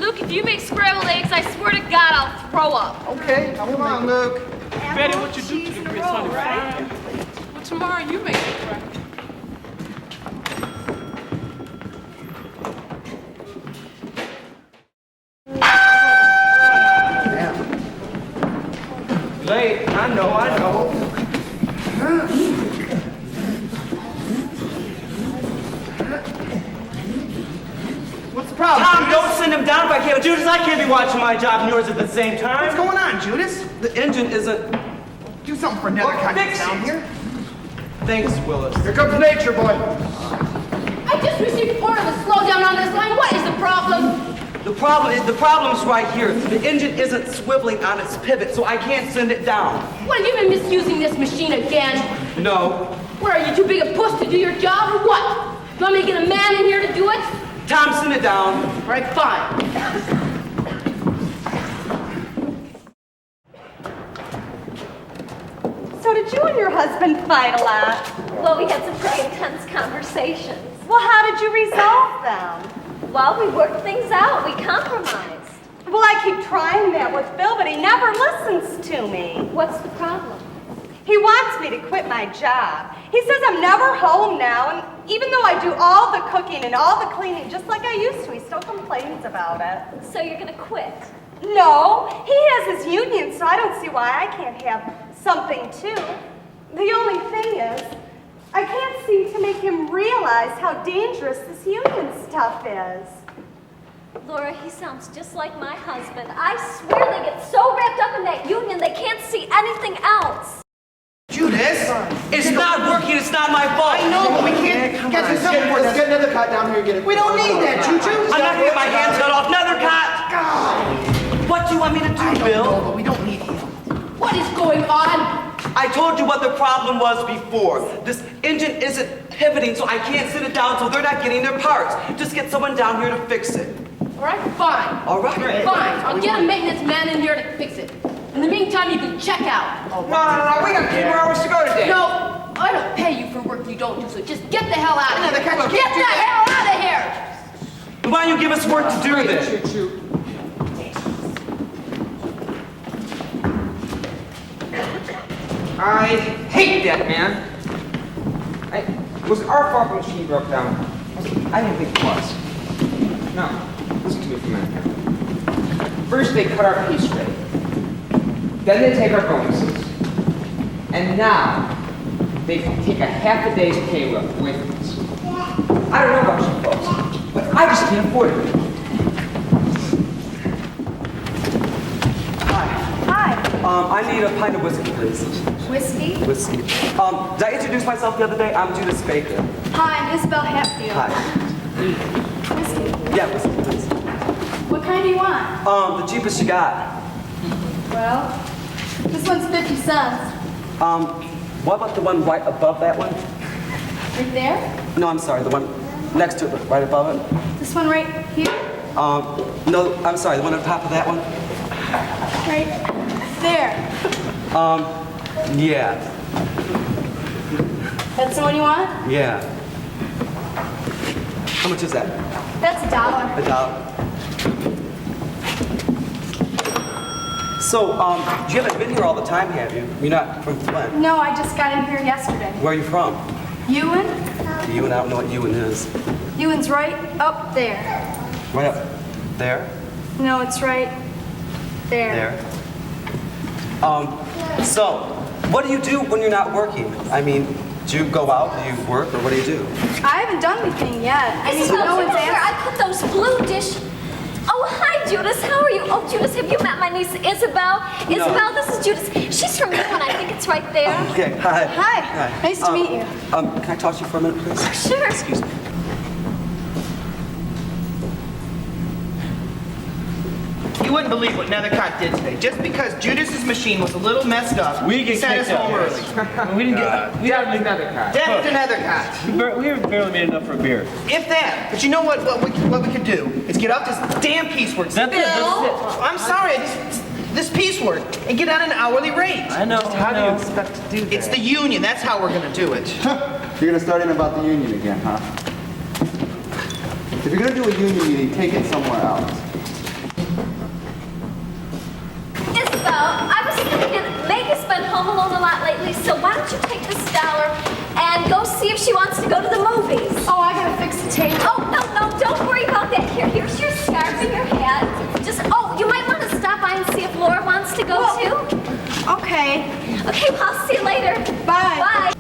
Luke, if you make scrambled eggs, I swear to God, I'll throw up. Okay, come on, Luke. Betty, what you do to the grits, honey? Right? Well, tomorrow you make it breakfast. Late, I know. What's the problem, Tom, Judas? don't send him down if I can't. Judas, I can't be watching my job and yours at the same time. What's going on, Judas? The engine isn't... Do something for another kind of down here. Thanks, Willis. Here comes nature, boy. I just received order to slow down on this line. What is the problem? The problem's right here. The engine isn't swiveling on its pivot, so I can't send it down. What, have you been misusing this machine again? No. What, are you too big a puss to do your job or what? You want me to get a man in here to do it? Tom, send it down. All right, fine. So did you and your husband fight a lot? Well, we had some pretty intense conversations. Well, how did you resolve them? Well, we worked things out. We compromised. Well, I keep trying that with Bill, but he never listens to me. What's the problem? He wants me to quit my job. He says I'm never home now, and even though I do all the cooking and all the cleaning just like I used to, he still complains about it. So you're gonna quit? No, he has his union, so I don't see why I can't have something too. The only thing is, I can't seem to make him realize how dangerous this union stuff is. Laura, he sounds just like my husband. I swear they get so wrapped up in that union they can't see anything else. Judas! It's not working, it's not my fault. I know, but we can't get this up for Let's get another cot down here and get it. We don't need that, Choo-Choo. I'm not gonna get my hands cut off. Another cot! What do you want me to do, Bill? No, but we don't need him. What is going on? I told you what the problem was before. This engine isn't pivoting, so I can't sit it down, so they're not getting their parts. Just get someone down here to fix it. All right, fine. All right. Fine. I'll get a maintenance man in here to fix it. In the meantime, you can check out. No, we got 2 more hours to go today. No, I don't pay you for work you don't do, so just get the hell out of here. Another cut, you Get can't do the hell out of here! Why don't you give us work to do then? I hate that man. It was our fault the machine broke down. I didn't think it was. No, listen to me for a minute. First they cut our piece rate. Then they take our bonuses. And now they take a half a day's pay away from us. I don't know about you folks, but I just can't afford it. I need a pint of whiskey, please. Whiskey? Whiskey. Did I introduce myself the other day? I'm Judas Baker. Hi, I'm Isabel Hatfield. Hi. Whiskey? Yeah, whiskey, please. What kind do you want? The cheapest you got. Well, this one's 50 cents. What about the one right above that one? Right there? No, I'm sorry, the one next to it, right above it. This one right here? No, I'm sorry, the one on top of that one. Right there. Yeah. That's the one you want? Yeah. How much is that? That's $1. $1. So, you haven't been here all the time, have you? You're not from Flint. No, I just got in here yesterday. Where are you from? Ewan? Ewan, I don't know what Ewan is. Ewan's right up there. Right up there? No, it's right there. There. So, what do you do when you're not working? I mean, do you go out, do you work, or what do you do? I haven't done anything yet. I mean, Isabel, no one's come over here. asked. I put those blue dish. Oh, hi, Judas. How are you? Oh, Judas, have you met my niece, Isabel? No. Isabel, this is Judas. She's from Ewan. I think it's right there. Okay, hi. Hi. Nice to meet you. Can I talk to you for a minute, please? Sure. Excuse me. You wouldn't believe what Nethercott did today. Just because Judas's machine was a little messed up, We he get sent us kicked home out. early. We didn't get. We Definitely Nethercott. Death to Nethercott. We barely made enough for a beer. If that. But you know what we could do is get off this damn piecework. That's it, that's I'm sorry, this piecework, and get on an hourly rate. I know. How do you expect to do that? It's the union. That's how we're gonna do it. You're gonna start in about the union again, huh? If you're gonna do a union meeting, take it somewhere else. Isabel, I was thinking Megan's been home alone a lot lately, so why don't you take this $1 and go see if she wants to go to the movies? Oh, I gotta fix the table. Oh, no, don't worry about that. Here's your scarf and your hat. You might want to stop by and see if Laura wants to go too. Okay. Okay, well, I'll see you later. Bye.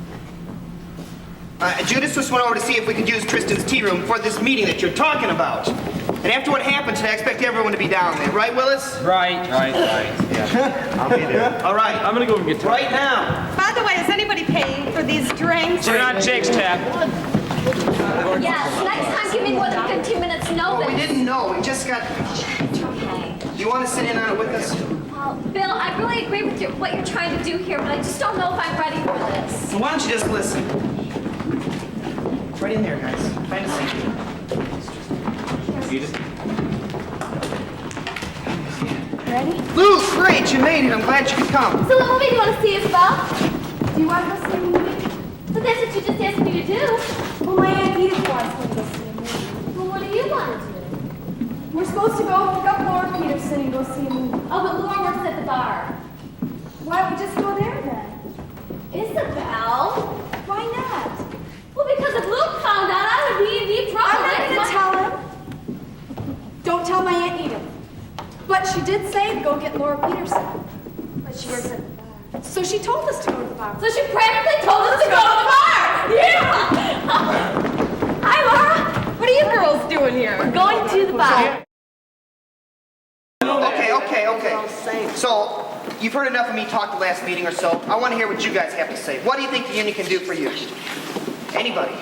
Bye. Judas just went over to see if we could use Tristan's tea room for this meeting that you're talking about. And after what happened today, I expect everyone to be down there. Right, Willis? Right. Yeah. I'll be there. All right. I'm gonna go and get Right now. By the way, is anybody paying for these drinks? We're not Jake's tab. Yes, next time give me more than 15 minutes notice. Oh, we didn't know. We just got... Okay. Do you want to sit in on it with us? Well, Bill, I really agree with what you're trying to do here, but I just don't know if I'm ready for this. So why don't you just listen? Right in there, guys. Find a seat. Ready? Lou, great, you made it. I'm glad you could come. So what movie do you want to see, Isabel? Do you want to go see a movie? But that's what you just asked me to do. Well, my Aunt Edith wants me to go see a movie. Well, what do you want to do? We're supposed to go pick up Laura Peterson and go see a movie. Oh, but Laura works at the bar. Why don't we just go there then? Isabel? Why not? Well, because if Luke found out, I would be in deep trouble. I'm not going to tell him. Don't tell my Aunt Edith. But she did say to go get Laura Peterson. But she works at the bar. So she told us to go to the bar. So she practically told us to go to the bar! Yeah! Hi, Laura! What are you girls doing here? We're going to the bar. Okay. So, you've heard enough of me talk the last meeting or so. I want to hear what you guys have to say. What do you think the union can do for you? Anybody?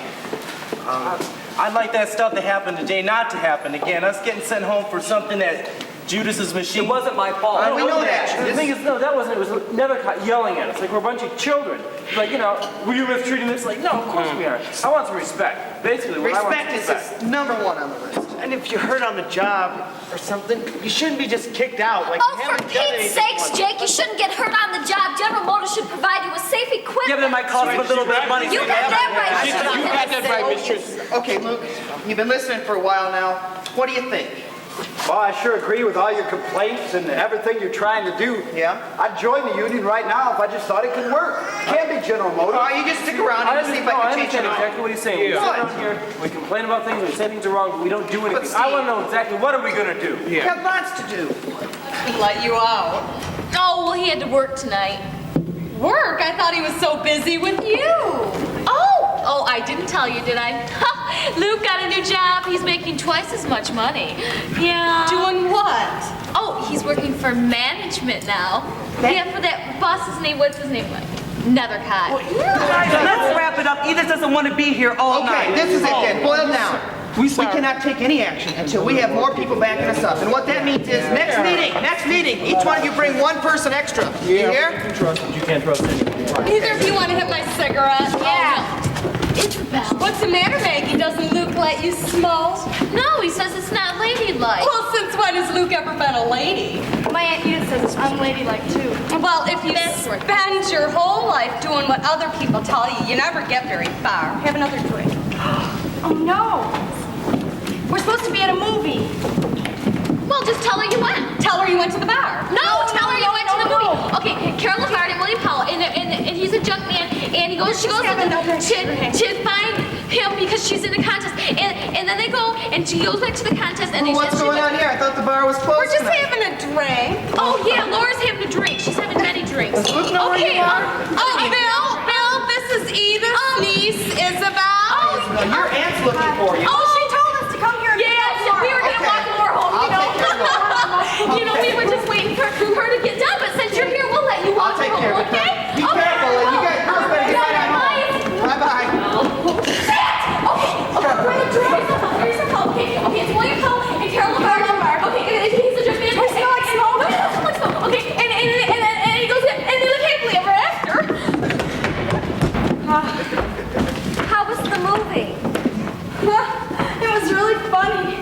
I'd like that stuff that happened today not to happen again. Us getting sent home for something that Judas's machine. It wasn't my fault. I we know that. The thing is, no, that wasn't. It was Nethercott yelling at us like we're a bunch of children. Like, you know, were you mistreating this? Like, no, of course we are. I want some respect. Basically, what I want Respect is number one on the list. And if you're hurt on the job or something, you shouldn't be just kicked out. Like, Oh, for Pete's sakes, Jake, you shouldn't get hurt on the job. General Motors should provide you with safe equipment. Yeah, but it might cost them a little bit of money. You got that right. You got that right, mistress. Okay, Luke, you've been listening for a while now. What do you think? Well, I sure agree with all your complaints and everything you're trying to do. Yeah? I'd join the union right now if I just thought it could work. Can't be General Motors. Oh, you just stick around and see if I can change it. Exactly what he's saying. We sit around here, we complain about things, we say things are wrong, but we don't do anything. Steve, I want to know exactly what are we going to do. We have lots to do. Let you out. Oh, well, he had to work tonight. Work? I thought he was so busy with you. Oh, I didn't tell you, did I? Luke got a new job. He's making twice as much money. Yeah. Doing what? Oh, he's working for management now. Yeah, for that boss's name. What's his name? Nethercott. Guys, let's wrap it up. Edith doesn't want to be here all night. Okay, this is it then. Boil down. We cannot take any action until we have more people backing us up. And what that means is next meeting, each one of you bring one person extra. You hear? You trust him, you can't trust anybody. Either of you want to hit my cigarette? Yeah. Isabel. What's the matter, Maggie? Doesn't Luke let you smoke? No, he says it's not ladylike. Well, since when has Luke ever been a lady? My Aunt Edith says it's unladylike too. Well, if you spend your whole life doing what other people tell you, you never get very far. Have another drink. Oh no! We're supposed to be at a movie. Well, just tell her you went. Tell her you went to the bar. No, tell her you went to the movie. Okay, Carol Lavard and William Powell, and he's a junk man, and she goes to find him because she's in a contest, and then they go, and she goes back to the contest, and What's going on here? I thought the bar was closed. We're just tonight. having a drink. Oh yeah, Laura's having a drink. She's having many drinks. Does Luke know where you are? Bill, this is Edith's niece, Isabel. No, your aunt's looking for you. Oh, she told us to come here and pick up Yeah, Laura. we were gonna walk Laura home, you know. You know, we were just waiting for her to get done, but since you're here, we'll let you walk I'll take home, care of it. okay? Be careful, and you guys girls better get back home. Bye-bye. Here's some help. Okay, it's William Powell and Carol Lavard. Okay, he's a drunk man. I smell like smoke. Like smoke. Okay, and he goes, and they look happily ever after. How was the movie? It was really funny.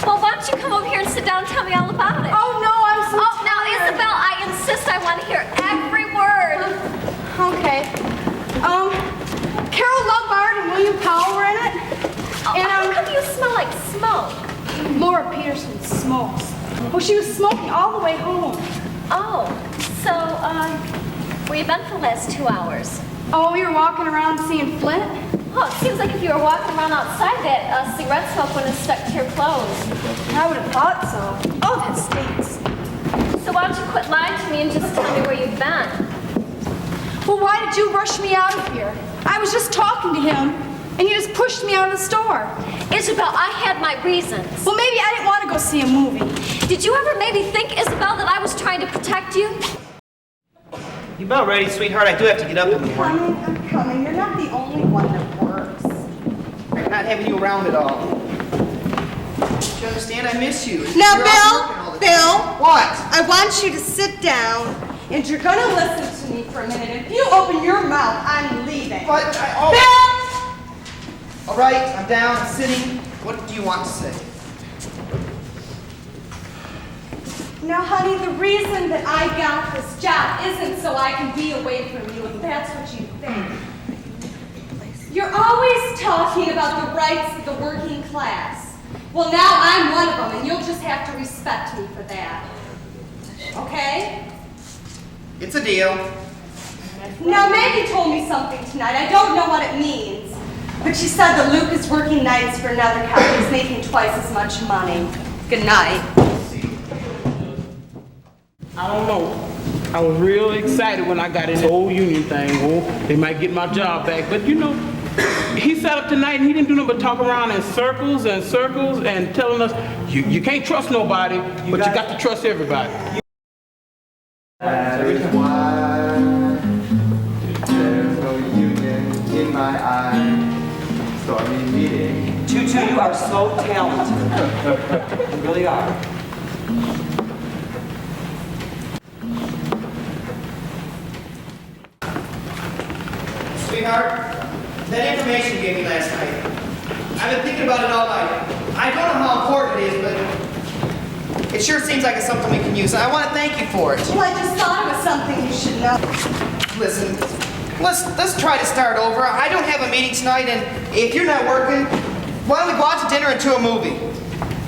Well, why don't you come over here and sit down and tell me all about it? Oh no, I'm so now, tired. Isabel, I insist I want to hear every word. Okay. Carol Lavard and William Powell were in it. And how come you smell like smoke? Laura Peterson smokes. Well, she was smoking all the way home. Oh, so, where you been for the last 2 hours? Oh, we were walking around seeing Flint. Oh, it seems like if you were walking around outside, that cigarette smoke would have stuck to your clothes. I would have thought so. Oh, that stinks. So why don't you quit lying to me and just tell me where you've been? Well, why did you rush me out of here? I was just talking to him, and you just pushed me out of the store. Isabel, I had my reasons. Well, maybe I didn't want to go see a movie. Did you ever maybe think, Isabel, that I was trying to protect you? You about ready, sweetheart? I do have to get up in the morning. I'm coming. You're not the only one that works. I'm not having you around at all. Do you understand? I miss you. Now, You're out working all the time. Bill. What? I want you to sit down, and you're gonna listen to me for a minute. If you open your mouth, I'm leaving. But Bill! All right, I'm down, I'm sitting. What do you want to say? Now, honey, the reason that I got this job isn't so I can be away from you, if that's talking about the rights of the working class. Well, now I'm one of them, and you'll just have to respect me for that. Okay? It's a deal. Now, Maggie told me something tonight. I don't know what it means. But she said that Luke is working nights for another company. He's making twice as much money. Good night. I don't know. I was real excited when I got in the whole union thing. Oh, they might get my job back. But you know, he sat up tonight and he didn't do nothing but talk around in circles and circles and telling us, you can't trust nobody, but you got to trust everybody. That is why there's no union in my eye. Stormy meeting. Tutu, you are so talented. You really are. Sweetheart, that information you gave me last night, I've been thinking about it all night. I don't know how important it is, but it sure seems like it's something we can use. I want to thank you for it. Well, I just thought it was something you should know. Listen, let's try to start over. I don't have a meeting tonight, and if you're not working, why don't we go out to dinner and to a movie?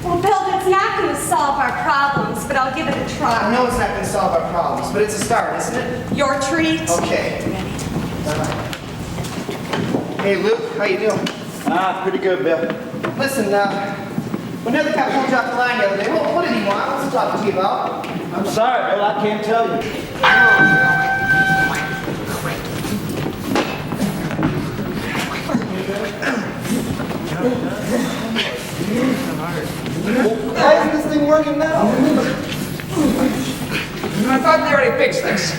Well, Bill, it's not going to solve our problems, but I'll give it a try. I know it's not going to solve our problems, but it's a start, isn't it? Your treat. Okay. Hey, Luke, how you doing? Pretty good, Bill. Listen, when the other guy pulled you off the line the other day, what did he want? What's he talking to you about? I'm sorry, Bill, I can't tell you. Why isn't this thing working now? I thought they already fixed this.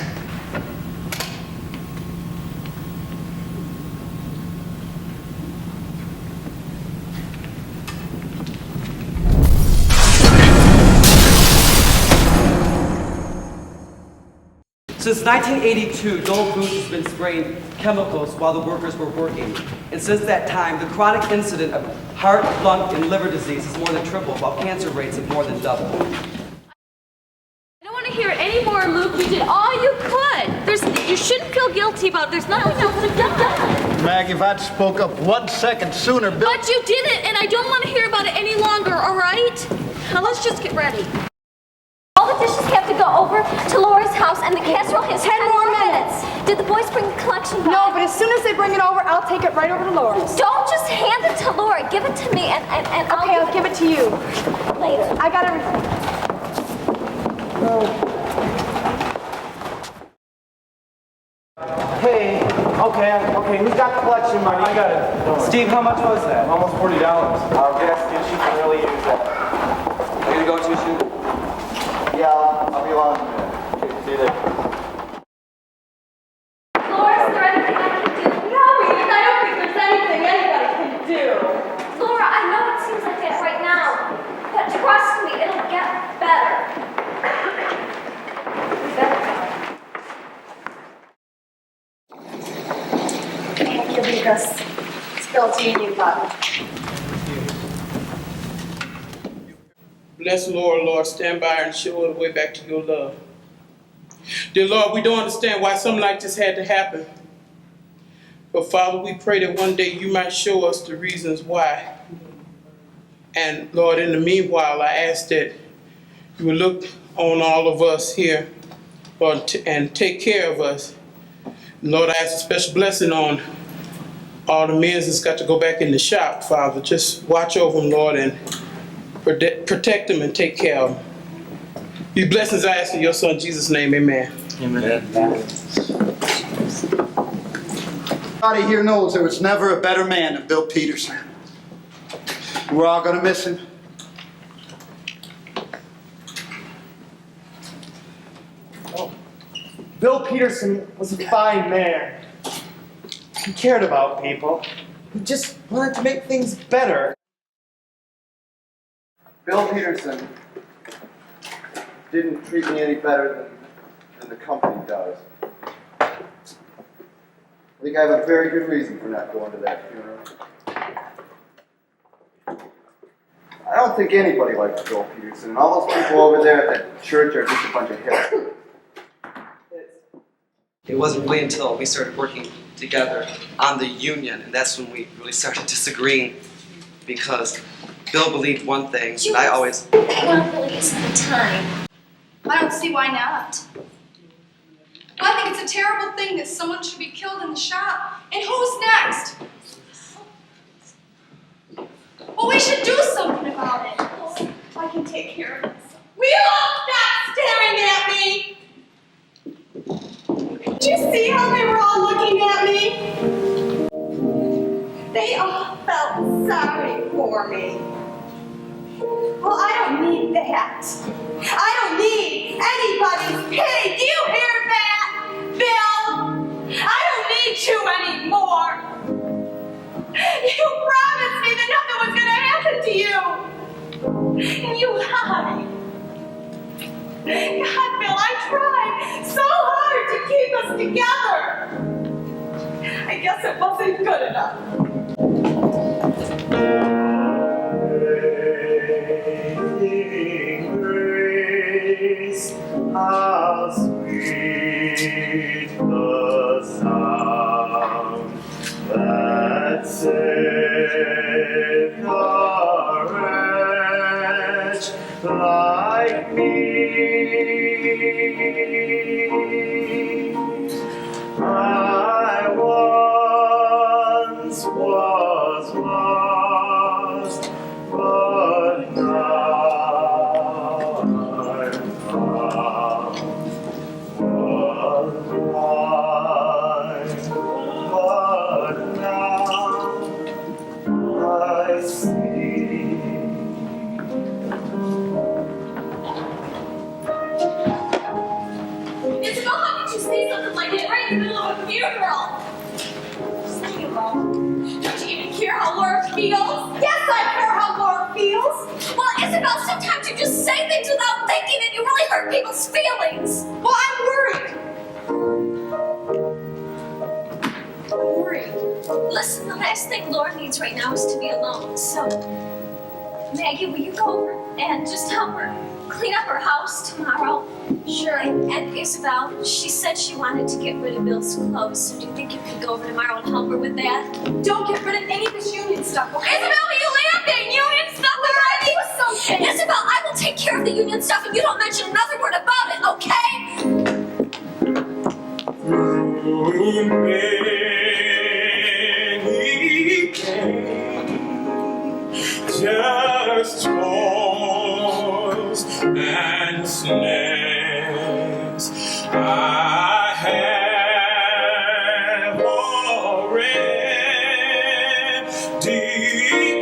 Since 1982, Dole Foods has been spraying chemicals while the workers were working. And since that time, the chronic incident of heart, lung, and liver disease has more than tripled, while cancer rates have more than doubled. I don't want to hear it anymore, Luke. You did all you could. You shouldn't feel guilty about it. There's nothing else to done. Maggie, if I'd spoke up 1 second sooner, Bill. But you didn't, and I don't want to hear about it any longer, all right? Now let's just get ready. All the dishes have to go over to Laura's house, and the casserole has 10 more minutes. Did the boys bring the collection back? No, but as soon as they bring it over, I'll take it right over to Laura's. Don't just hand it to Laura. Give it to me, and I'll give it to you. Later. I got everything. Hey, okay, who's got the collection money? I got it. Steve, how much was that? Almost $40. Our gas station can really use that. Are you going to shoot? Yeah, I'll be along in a minute. Okay, see you later. Laura, is there anything I can do? No, Edith, I don't think there's anything anybody can do. Laura, I know it seems like that right now, but trust me, it'll get better. You'll be this. It's Bill's union button. Bless the Lord, Lord, stand by her and show her the way back to your love. Dear Lord, we don't understand why something like this had to happen. But Father, we pray that one day you might show us the reasons why. And Lord, in the meanwhile, I ask that you will look on all of us here, Lord, and take care of us. Lord, I ask a special blessing on all the men that's got to go back in the shop, Father. Just watch over them, Lord, and protect them and take care of them. These blessings I ask in your son Jesus' name, amen. Amen. Everybody here knows there was never a better man than Bill Peterson. We're all gonna miss him. Bill Peterson was a fine man. He cared about people. He just wanted to make things better. Bill Peterson didn't treat me any better than the company does. I think I have a very good reason for not going to that funeral. I don't think anybody likes Bill Peterson, and all those people over there at that church are just a bunch of hippies. It wasn't really until we started working together on the union, and that's when we really started disagreeing, because Bill believed one thing, and I always... That really isn't the time. I don't see why not. I think it's a terrible thing that someone should be killed in the shop. And who's next? Well, we should do something about it. I can take care of this. Will, stop staring at me! Did you see how they were all looking at me? They all felt sorry for me. Well, I don't need that. I don't need anybody's pity. Do you hear that, Bill? I don't need you anymore. You promised me that nothing was going to happen to you. And you lied. God, Bill, I tried so hard to keep us together. I guess it wasn't good enough. Grace, how sweet the sound that saved a wretch like me. I once was lost, but now I'm found. Was blind, but now I see. Isabel, how could you say something like that right in the middle of a funeral? Don't you even care how Laura feels? Yes, I care how Laura feels. Well, Isabel, sometimes you just say things without thinking and you really hurt people's feelings. Well, I'm worried. I'm worried. Listen, the last thing Laura needs right now is to be alone. So, Maggie, will you go over and just help her clean up her house tomorrow? Sure. And Isabel, she said she wanted to get rid of Bill's clothes, so do you think you could go over tomorrow and help her with that? Don't get rid of any of this union stuff, okay? Isabel, will you lay off that union stuff already? Do something. Isabel, I will take care of the union stuff and you don't mention another word about it, okay? Through many pains, just toils and snares, I have already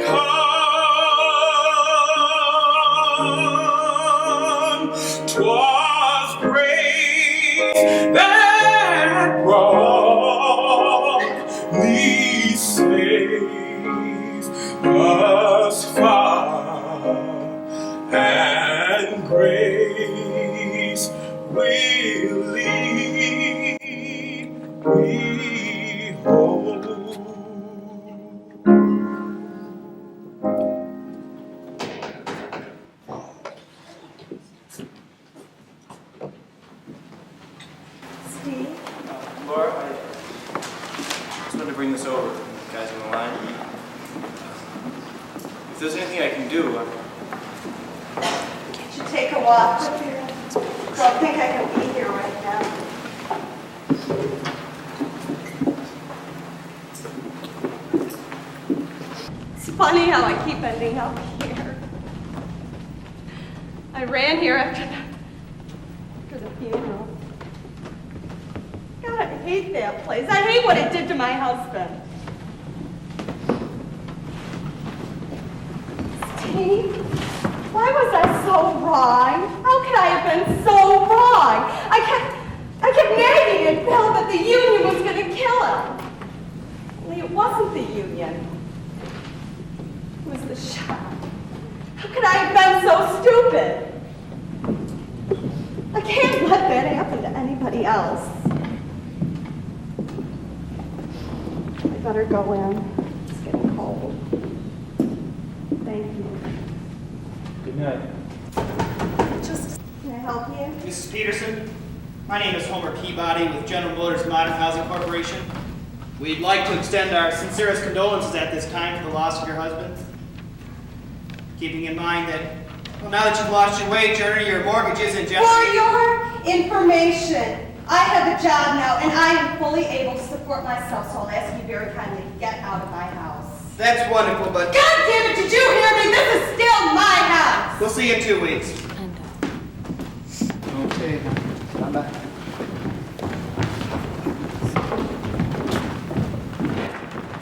come. 'Twas grace that brought me safe thus far, and grace will lead me home. Steve? Laura, I just wanted to bring this over. You guys on the line? If there's anything I can do, Can't you take a walk with you? Don't think I can be here right now. It's funny how I keep ending up here. I ran here after the funeral. God, I hate that place. I hate what it did to my husband. Steve, why was I so wrong? How could I have been so wrong? I kept nagging at Bill that the union was going to kill him. Only it wasn't the union. It was the shop. How could I have been so stupid? I can't let that happen to anybody else. I better go in. It's getting cold. Thank you. good night. Can I help you? Mrs. Peterson, my name is Homer Peabody with General Motors Modern Housing Corporation. We'd like to extend our sincerest condolences at this time for the loss of your husband. Keeping in mind that, well, now that you've lost your wage earner, your mortgage is in jeopardy. For your information, I have a job now, and I am fully able to support myself, so I'll ask you very kindly to get out of my house. That's wonderful, but... God damn it, did you hear me? This is still my house! We'll see you in 2 weeks. Okay, I'm back.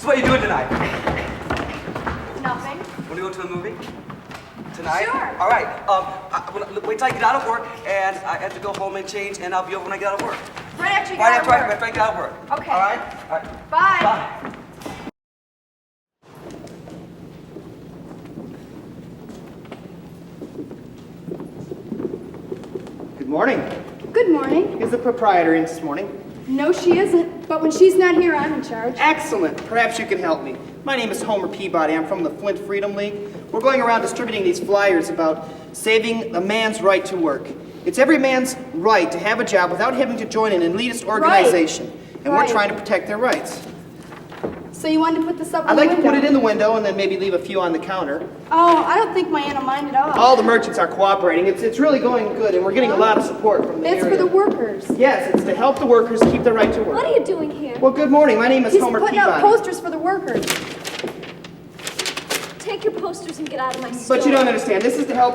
So what are you doing tonight? Nothing. Want to go to a movie? Tonight? Sure. All right. Wait till I get out of work, and I have to go home and change, and I'll be over when I get out of work. Right after you Right get after out of work. I get out of work. Okay. All right? All right. Bye. Bye. Good morning. Good morning. Is the proprietor in this morning? No, she isn't. But when she's not here, I'm in charge. Excellent. Perhaps you can help me. My name is Homer Peabody. I'm from the Flint Freedom League. We're going around distributing these flyers about saving a man's right to work. It's every man's right to have a job without having to join an elitist organization. And we're trying to protect their rights. So you wanted to put this up on I'd the like to window? put it in the window and then maybe leave a few on the counter. Oh, I don't think my Aunt will mind at all. All the merchants are cooperating. It's really going good, and we're getting a lot of support from the It's area. for the workers. Yes, it's to help the workers keep their right to work. What are you doing here? Well, good morning. My name is He's Homer putting Peabody. out posters for the workers. Take your posters and get out of my store. But you don't understand. This is to help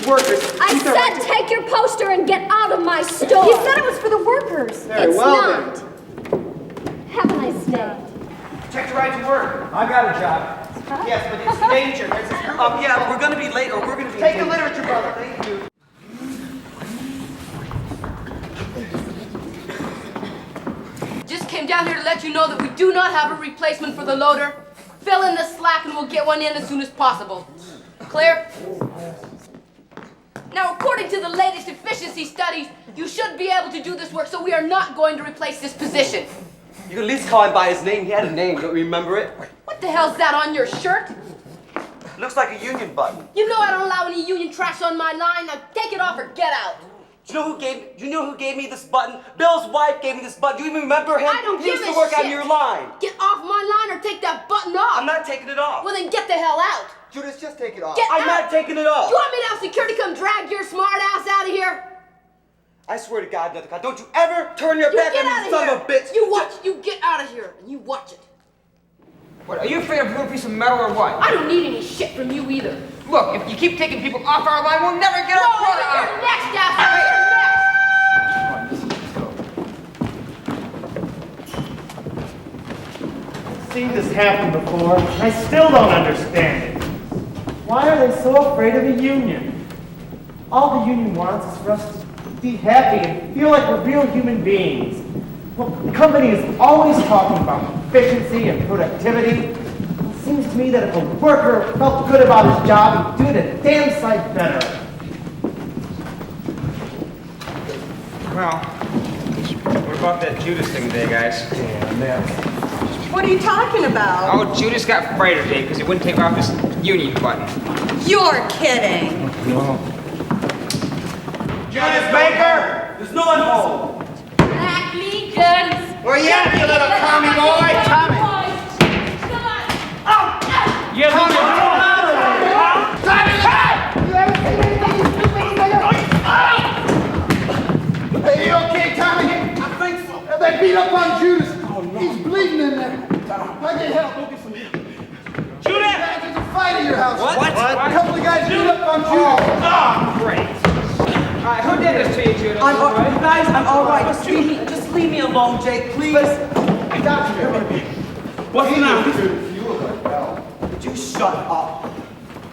workers. I keep their right said to- take your poster and get out of my store. He said it was for the workers. Very It's well not. then. Have a nice day. Protect your right to work. I got a job. Yes, but it's danger. There's a group of Yeah, we're going to be late, or we're going to be... Take the literature, brother. Thank you. Just came down here to let you know that we do not have a replacement for the loader. Fill in the slack and we'll get one in as soon as possible. Clear? Now, according to the latest efficiency studies, you should be able to do this work, so we are not going to replace this position. You can at least call him by his name. He had a name. Don't you remember it? What the hell's that on your shirt? Looks like a union button. You know I don't allow any union trash on my line. Now take it off or get out. Do you know who gave me this button? Bill's wife gave me this button. Do you even remember him? I don't He give used a to work shit. on your line. Get off my line or take that button off. I'm not taking it off. Well, then get the hell out. Judas, just take it off. Get I'm out. not taking it off. You want me to have security come drag your smart ass out of here? I swear to God, another God, don't you ever turn your back get on out me, son here. of a bitch. You get out of here and you watch it. What, are you afraid of a little piece of metal or what? I don't need any shit from you either. Look, if you keep taking people off our line, we'll never get our quota You're out. next, asshole. You're next. Seen this happen before, and I still don't understand it. Why are they so afraid of a union? All the union wants is for us to be happy and feel like we're real human beings. Well, the company is always talking about efficiency and productivity. It seems to me that if a worker felt good about his job, he'd do it a damn sight better. Well, what about that Judas thing today, guys? What are you talking about? Oh, Judas got fired today because he wouldn't take off his union button. You're kidding. Judas Baker! There's no one home. Acme guns. Where you at, you little commie boy? Tommy! Come on. You Tommy! Tommy! You ever seen anything, you stupid nigga? Hey, you okay, Tommy? I think so. They beat up on Judas. He's bleeding in there. I get help. Go get some help. Judas! There's a fight at your house. What? A couple of guys beat up on Judas. Oh, great. All right, who did this to you, Judas? You guys, I'm all right. Just leave me alone, Jake, please. What's the matter? Would you shut up?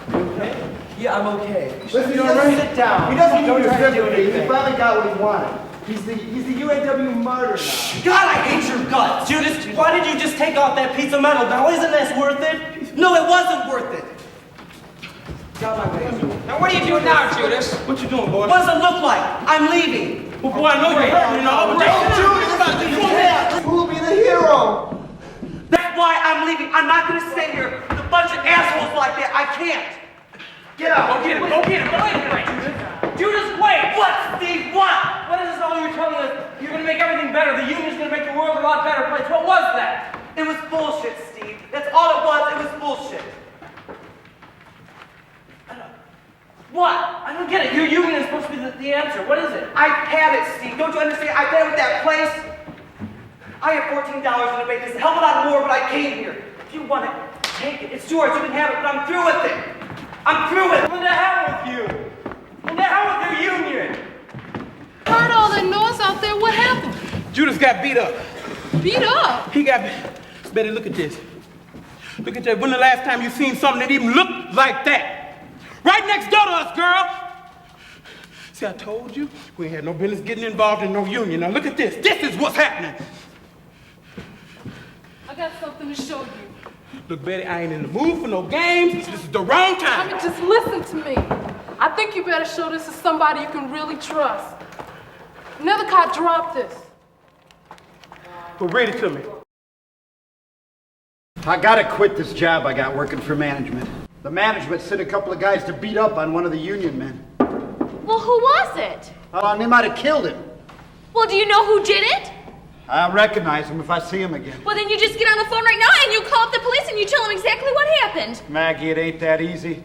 You okay? Yeah, I'm okay. Listen, you don't sit down. He doesn't need your sympathy. He finally got what he wanted. He's the UAW martyr now. God, I hate your guts. Judas, why did you just take off that piece of metal? Now, isn't this worth it? No, it wasn't worth it. Got my way. Now, what are you doing now, Judas? What you doing, boy? What does it look like? I'm leaving. Well, boy, I know you're hurting, you know. Who will be the hero? That's why I'm leaving. I'm not going to stay here with a bunch of assholes like that. I can't. Get out. Go get him. Go get him. Go get him. Judas, wait! What, Steve? What? What is this all you're telling us? You're gonna make everything better. The union's gonna make the world a lot better place. What was that? It was bullshit, Steve. That's all it was. It was bullshit. What? I don't get it. Your union is supposed to be the answer. What is it? I've had it, Steve. Don't you understand? I've been with that place. I have $14 in the bank. There's a hell of a lot more, but I came here. If you want it, take it. It's yours. You can have it, but I'm through with it. I'm through with it. What the hell with you? What the hell with your union? Heard all that noise out there. What happened? Judas got beat up. Beat up? He got Betty, look at this. Look at that. When the last time you seen something that even looked like that? Right next door to us, girl. See, I told you we ain't had no business getting involved in no union. Now look at this. This is what's happening. I got something to show you. Look, Betty, I ain't in the mood for no games. This is the wrong time. I mean, just listen to me. I think you better show this to somebody you can really trust. Another cop dropped this. Well, read it to me. I gotta quit this job I got working for management. The management sent a couple of guys to beat up on one of the union men. Well, who was it? They might have killed him. Well, do you know who did it? I'll recognize him if I see him again. Well, then you just get on the phone right now and you call up the police and you tell them exactly what happened. Maggie, it ain't that easy.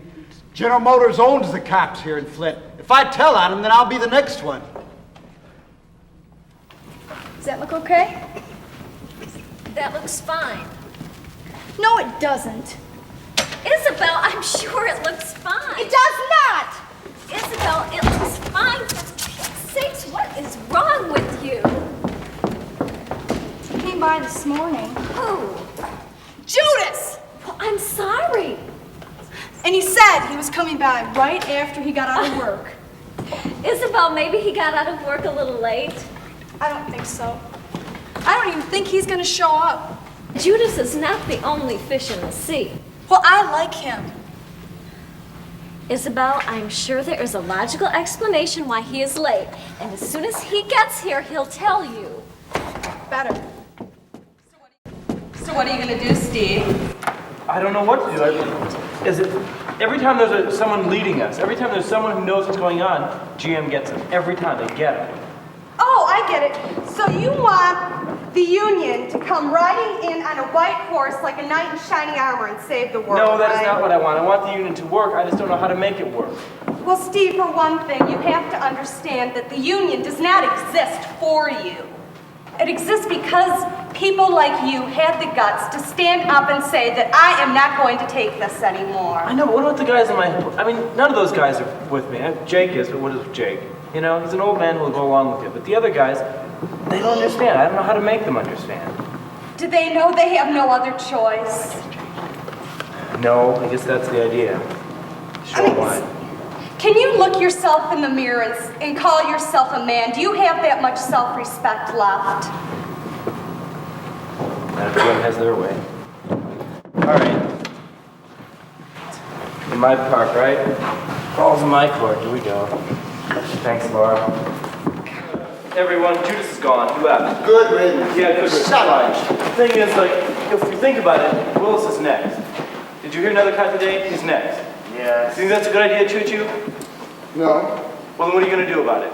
General Motors owns the cops here in Flint. If I tell on them, then I'll be the next one. Does that look okay? That looks fine. No, it doesn't. Isabel, I'm sure it looks fine. It does not! Isabel, it looks fine. For Pete's sakes, what is wrong with you? He came by this morning. Who? Judas! Well, I'm sorry. And he said he was coming by right after he got out of work. Isabel, maybe he got out of work a little late. I don't think so. I don't even think he's gonna show up. Judas is not the only fish in the sea. Well, I like him. Isabel, I'm sure there is a logical explanation why he is late. And as soon as he gets here, he'll tell you. Better. So what are you gonna do, Steve? I don't know what to do. Every time there's someone leading us, every time there's someone who knows what's going on, GM gets them. Every time they get them. Oh, I get it. So you want the union to come riding in on a white horse like a knight in shining armor and save the world, No, that is right? not what I want. I want the union to work. I just don't know how to make it work. Well, Steve, for one thing, you have to understand that the union does not exist for you. It exists because people like you had the guts to stand up and say that I am not going to take this anymore. I know, but what about the guys in my... I mean, none of those guys are with me. Jake is, but what is Jake? You know, he's an old man who will go along with you. But the other guys, they don't understand. I don't know how to make them understand. Do they know they have no other choice? No, I guess that's the idea. Show them why. Can you look yourself in the mirror and call yourself a man? Do you have that much self-respect left? Everyone has their way. All right. In my park, right? Ball's in my court. Here we go. Thanks, Laura. Everyone, Judas is gone. He left. Good riddance. Yeah, good riddance. Shut up. The thing is, like, if you think about it, Willis is next. Did you hear another cut today? He's next. Yeah. Think that's a good idea, Choo-Choo? No. Well, then what are you going to do about it?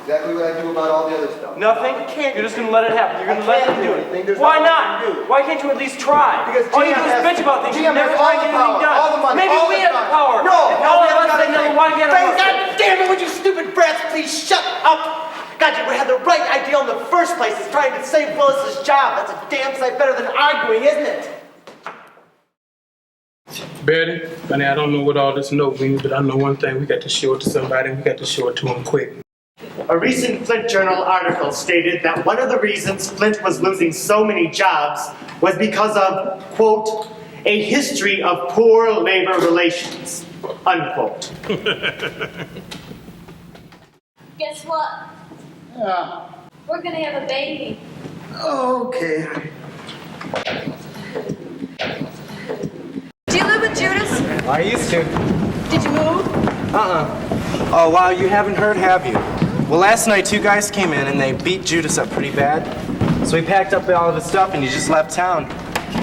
Exactly what I do about all the other stuff. Nothing? You're just going to let it happen. You're going to let them do it. There's Why nothing not? I can do. Why can't you at least try? Because all you GM do is has- bitch about things. You GM never has all find the anything power, done. all the money, Maybe all we the have the time. power. No, If no, all we of us haven't say got nothing, why can't God I? damn it, would you stupid brats please shut up? God, you had the right idea in the first place. It's trying to save Willis's job. That's a damn sight better than arguing, isn't it? Betty, honey, I don't know what all this note means, but I know one thing. We got to show it to somebody, and we got to show it to them quick. A recent Flint Journal article stated that one of the reasons Flint was losing so many jobs was because of, quote, a history of poor labor relations, unquote. Guess what? Yeah. We're gonna have a baby. Okay. Do you live with Judas? I used to. Did you move? Oh, wow, you haven't heard, have you? Well, last night 2 guys came in and they beat Judas up pretty bad. So he packed up all of his stuff and he just left town.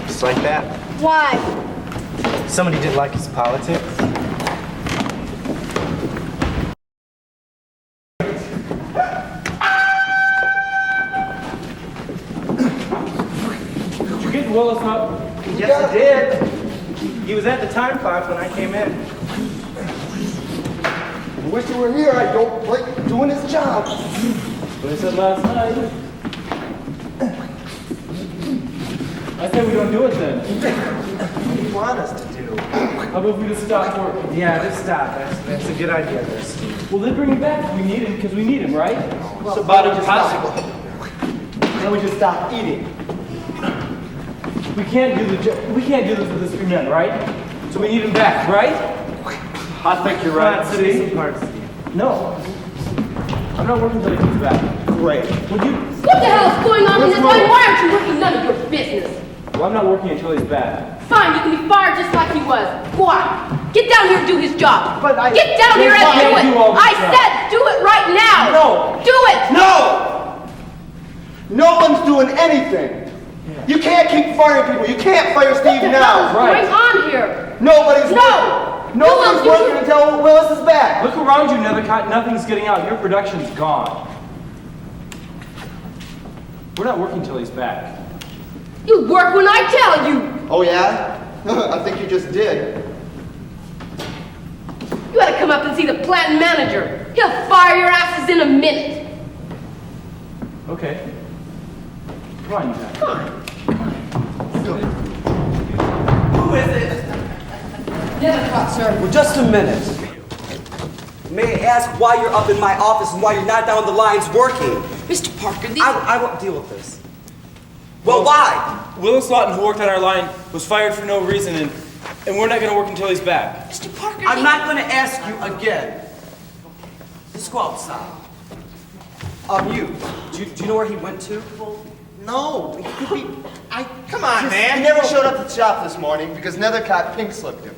Just like that. Why? Somebody didn't like his politics. getting Willis up? Yes, I did. He was at the time clock when I came in. I wish you were here. I don't like doing his job. What I said last night. I said we don't do it then. What do you want us to do? How about we just stop working? Yeah, just stop. That's a good idea, Chris. Well, then bring him back if we need him, because we need him, right? It's about impossible. Then we just stop eating. We can't do this with the 3 men, right? So we need him back, right? I think you're right. See? No. I'm not working until he comes back. Great. Would you? What the hell is going on in this line? Why aren't you working? None of your business. Well, I'm not working until he's back. Fine, you can be fired just like he was. Go on. Get down here and do his job. But Get down here and do it. I said do it right now. No. Do it. No! No one's doing anything. You can't keep firing people. You can't fire Steve now. What's going on here? Nobody's No. working. Nobody's working until Willis is back. Look around you, Nethercott. Nothing's getting out. Your production's gone. We're not working till he's back. You work when I tell you. Oh, yeah? I think you just did. You ought to come up and see the plant manager. He'll fire your asses in a minute. Okay. Come on, you guys. Come on. Who is it? Nethercott, sir. Well, just a minute. May I ask why you're up in my office and why you're not down the lines working? Mr. Parker, I won't deal with this. Well, why? Willis Lawton, who worked on our line, was fired for no reason, and we're not going to work until he's back. Mr. Parker, I'm not going to ask you again. Let's go outside. You. Do you know where he went to? No, it could be. Come on, man. He never showed up at the shop this morning because Nethercott pink slipped him.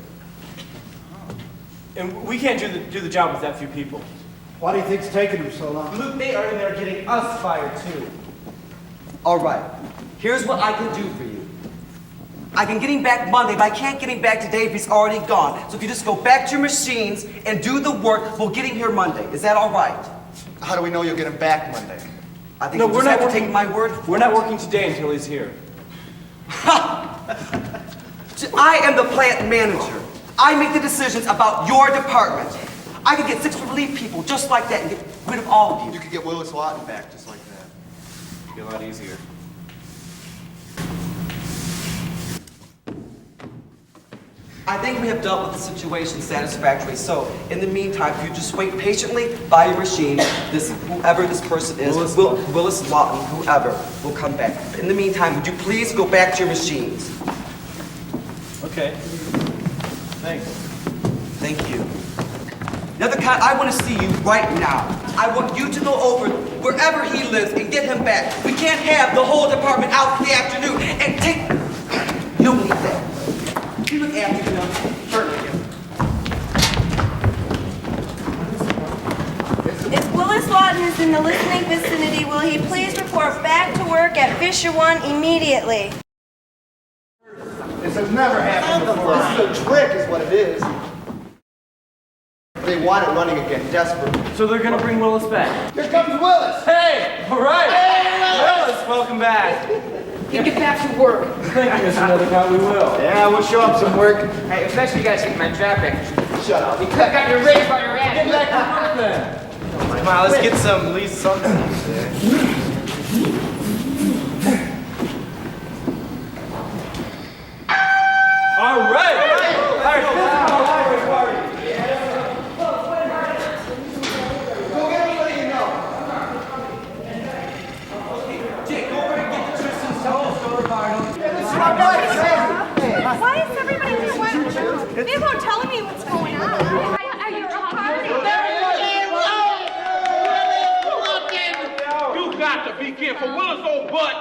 And we can't do the job with that few people. Why do you think it's taking him so long? Luke, they are in there getting us fired, too. All right. Here's what I can do for you. I can get him back Monday, but I can't get him back today if he's already gone. So if you just go back to your machines and do the work, we'll get him here Monday. Is that all right? How do we know you'll get him back Monday? I think we're not take my word for We're not working today until he's here. I am the plant manager. I make the decisions about your department. I could get 6 relief people just like that and get rid of all of you. You could get Willis Lawton back just like that. It'd be a lot easier. I think we have dealt with the situation satisfactorily. So, in the meantime, if you just wait patiently by your machine, whoever this person is, Willis Lawton, whoever, will come back. In the meantime, would you please go back to your machines? Okay. Thanks. Thank you. Nethercott, I want to see you right now. I want you to go over wherever he lives and get him back. We can't have the whole department out for the afternoon and take... You don't need that. You look after him. Certainly. If Willis Lawton is in the listening vicinity, will he please report back to work at Fisher 1 immediately? This has never happened before. This is a trick, is what it is. They want it running again, desperately. So they're going to bring Willis back. Here comes Willis! Hey! All right! Hey, Willis, welcome back. Get back to work. Thank you, Mr. Nethercott. We will. Yeah, we'll show up some work. Hey, especially you guys take my job back. Shut up. You could have got your raise by your ass. Get back to work then. Come on, let's get some, at least something. All right! Go get everybody you know. Jake, go over and get the Tristan's telephone card. Why is everybody just watching? They won't tell me what's going on. Are you a party? You got to be careful. Willis, old butt.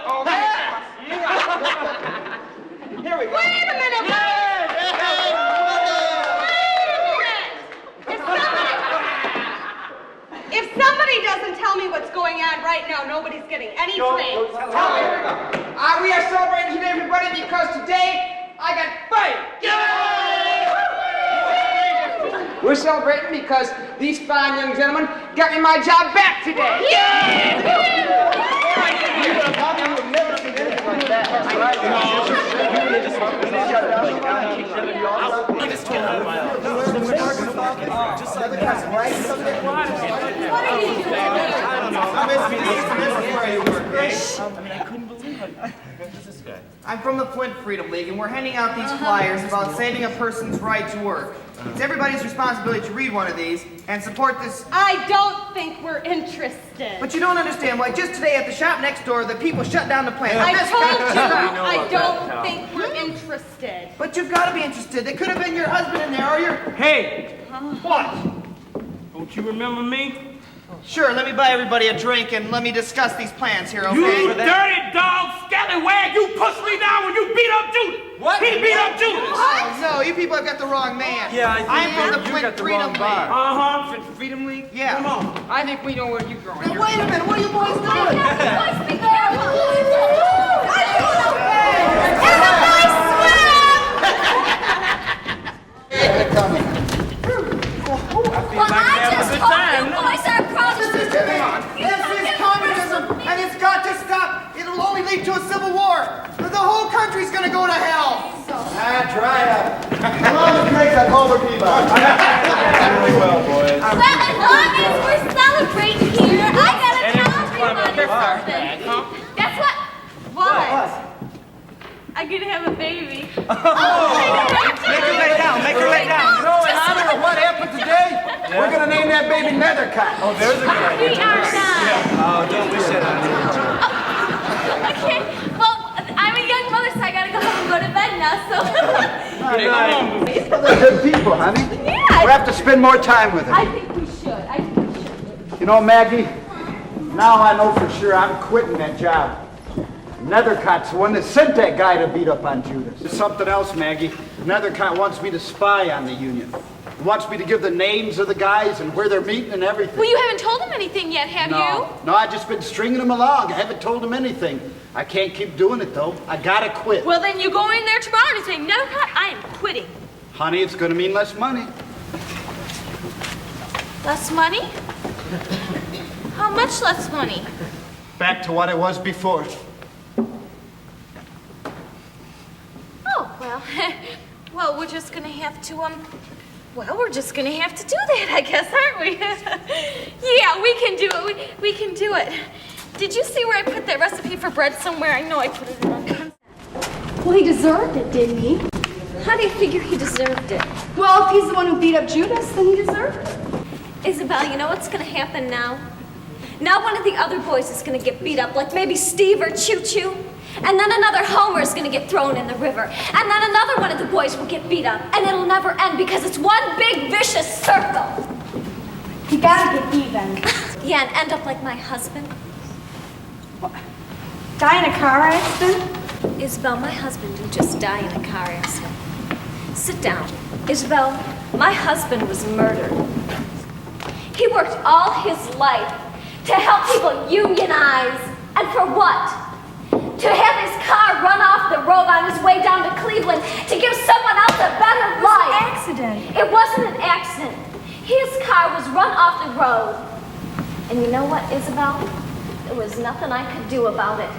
Here we go. Wait a minute! If somebody doesn't tell me what's going on right now, nobody's getting any praise. We are celebrating today, everybody, because today I got fired. We're celebrating because these fine young gentlemen got me my job back today. You would have never seen anything like that. I'm from the Flint Freedom League, and we're handing out these flyers about saving a person's right to work. It's everybody's responsibility to read one of these and support this. I don't think we're interested. But you don't understand. Like just today at the shop next door, the people shut down the plant. I This told guy- you, I don't think we're interested. But you've got to be interested. They could have been your husband in there or your... Hey! What? Don't you remember me? Sure, let me buy everybody a drink and let me discuss these plans here, okay? You dirty dog, scallywag! You pushed me down when you beat up Judas! What? He beat up Judas! What? No, you people have got the wrong man. Yeah, I think I'm from the you Flint got the Freedom wrong League. bar. Uh-huh. Flint Freedom League? Yeah. Come on. I think we know where you're going. Now, wait a minute, what are you boys doing? Boys, be careful! Well, I just hope you boys are protestants. This is communism, and it's got to stop. It'll only lead to a civil war. The whole country's gonna go to hell. Try it. Come on, Craig, I call the people. Really well, boys. Well, as long as we're celebrating here, I got a laundry money something. Guess what? What? I'm gonna have a baby. Make her lay down, make her lay down. You know, in honor of what happened today, we're going to name that baby Nethercott. Oh, there's a good idea. We are not. Oh, don't wish that on you. Okay, well, I'm a young mother, so I gotta go home and go to bed now, so. Well, they're good people, honey. Yeah. We have to spend more time with them. I think we should. You know, Maggie, now I know for sure I'm quitting that job. Nethercott's the one that sent that guy to beat up on Judas. There's something else, Maggie. Nethercott wants me to spy on the union. He wants me to give the names of the guys and where they're meeting and everything. Well, you haven't told him anything yet, have you? No, I've just been stringing him along. I haven't told him anything. I can't keep doing it, though. I gotta quit. Well, then you go in there tomorrow and say, Nethercott, I am quitting. Honey, it's gonna mean less money. Less money? How much less money? Back to what it was before. Oh, well, well, we're just gonna have to, well, we're just gonna have to do that, I guess, aren't we? Yeah, we can do it, we can do it. Did you see where I put that recipe for bread somewhere? I know I put it on the Well, he deserved it, didn't he? How do you figure he deserved it? Well, if he's the one who beat up Judas, then he deserved it. Isabel, you know what's gonna happen now? Now one of the other boys is gonna get beat up, like maybe Steve or Choo Choo. And then another Homer is gonna get thrown in the river. And then another one of the boys will get beat up. And it'll never end because it's one big vicious circle. You gotta get even. Yeah, and end up like my husband. What? Die in a car accident? Isabel, my husband didn't just die in a car accident. Sit down. Isabel, my husband was murdered. He worked all his life to help people unionize. And for what? To have his car run off the road on his way down to Cleveland to give someone else a better life. It was an accident. It wasn't an accident. His car was run off the road. And you know what, Isabel? There was nothing I could do about it.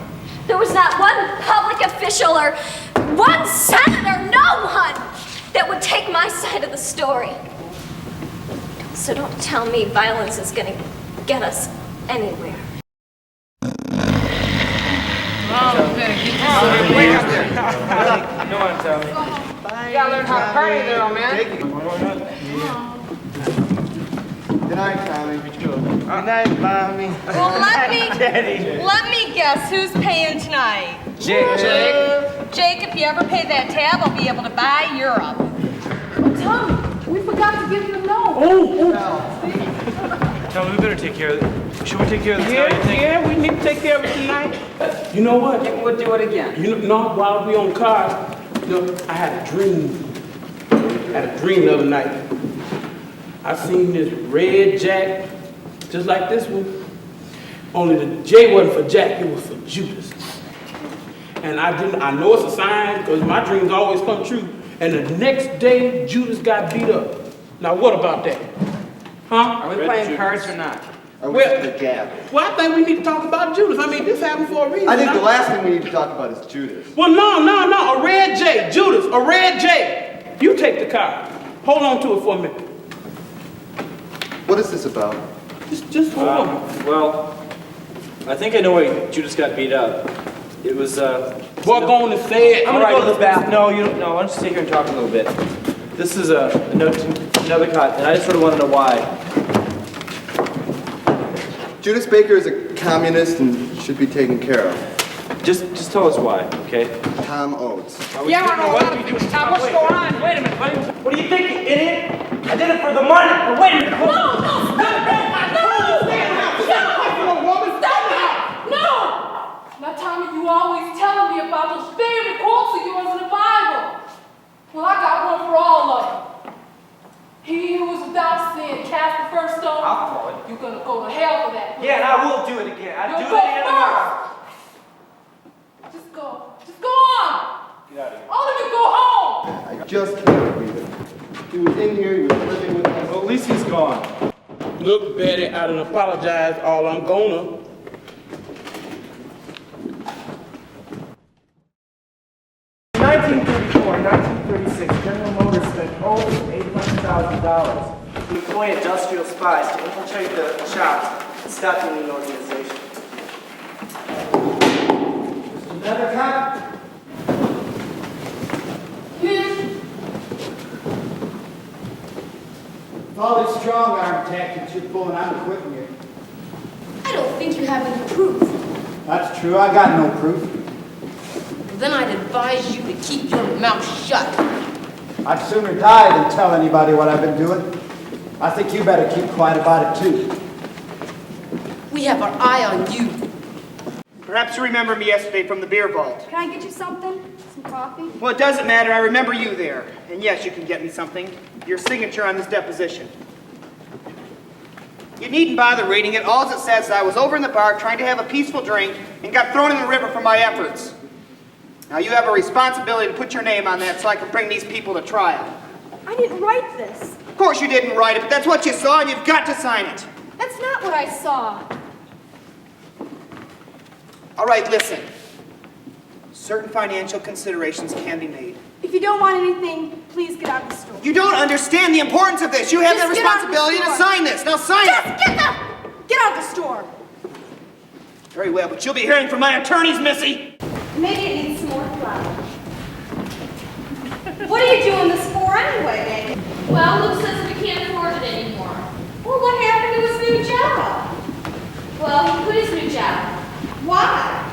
There was not one public official or one senator, no one, that would take my side of the story. So don't tell me violence is gonna get us anywhere. Oh, better get this way up there. Come on, Tommy. You gotta learn how to party there, old man. Good night, Tommy. Good night, Mommy. Well, let me guess who's paying tonight. Jake. Jake, if you ever pay that tab, I'll be able to buy Europe. But Tommy, we forgot to give you a note. Tommy, we better take care of it. Should we take care of this now, you think? Yeah, we need to take care of it tonight. You know what? We'll do it again. You know, while we on cars, you know, I had a dream. The other night. I seen this red Jack, just like this one. Only the J wasn't for Jack, it was for Judas. And I know it's a sign, because my dreams always come true. And the next day, Judas got beat up. Now what about that? Huh? Are we playing cards or not? Or we just gonna gab? Well, I think we need to talk about Judas. I mean, this happened for a reason. I think the last thing we need to talk about is Judas. Well, no. A red J. Judas, a red J. You take the car. Hold on to it for a minute. What is this about? Just hold on. Well, I think I know why Judas got beat up. It was, Well, go on and say it. I'm gonna go to the bath. No, you don't. No, why don't you stay here and talk a little bit? This is another cot, and I just sort of want to know why. Judas Baker is a communist and should be taken care of. Just tell us why, okay? Tom Oates. Yeah, I know what to do. Tom, what's going on? Wait a minute. What do you think, you idiot? I did it for the money. But wait a minute. Now, Tommy, you always telling me about those favorite quotes of yours in the Bible. Well, I got one for all of them. He who is without sin cast the first stone. I'll throw it. You're gonna go to hell for that. Yeah, and I will do it again. I'll do You'll it go again tomorrow. first. Just go. Just go on. Get out of here. All of you go home. I just can't believe it. He was in here, he was living with us. Well, at least he's gone. Look, Betty, I done apologize all I'm gonna. In 1934 and 1936, General Motors spent over $800,000 to employ industrial spies to infiltrate the shops and stop the union organization. Another cop? With all this strong arm tactics you're pulling, I'm quitting you. I don't think you have any proof. That's true, I got no proof. Then I'd advise you to keep your mouth shut. I'd sooner die than tell anybody what I've been doing. I think you better keep quiet about it too. We have our eye on you. Perhaps you remember me yesterday from the beer vault. Can I get you something? Some coffee? Well, it doesn't matter. I remember you there. And yes, you can get me something. Your signature on this deposition. You needn't bother reading it. All it says is I was over in the bar trying to have a peaceful drink and got thrown in the river for my efforts. Now you have a responsibility to put your name on that so I can bring these people to trial. I didn't write this. Of course you didn't write it, but that's what you saw and you've got to sign it. That's not what I saw. All right, listen. Certain financial considerations can be made. If you don't want anything, please get out of the store. You don't understand the importance of this. You have the Just get out of the responsibility to store. sign this. Now sign it. Get out of the store. Very well, but you'll be hearing from my attorneys, Missy. Maybe it needs some more flour. What are you doing this for anyway, Megan? Well, Luke says we can't afford it anymore. Well, what happened to his new job? Well, he quit his new job. Why?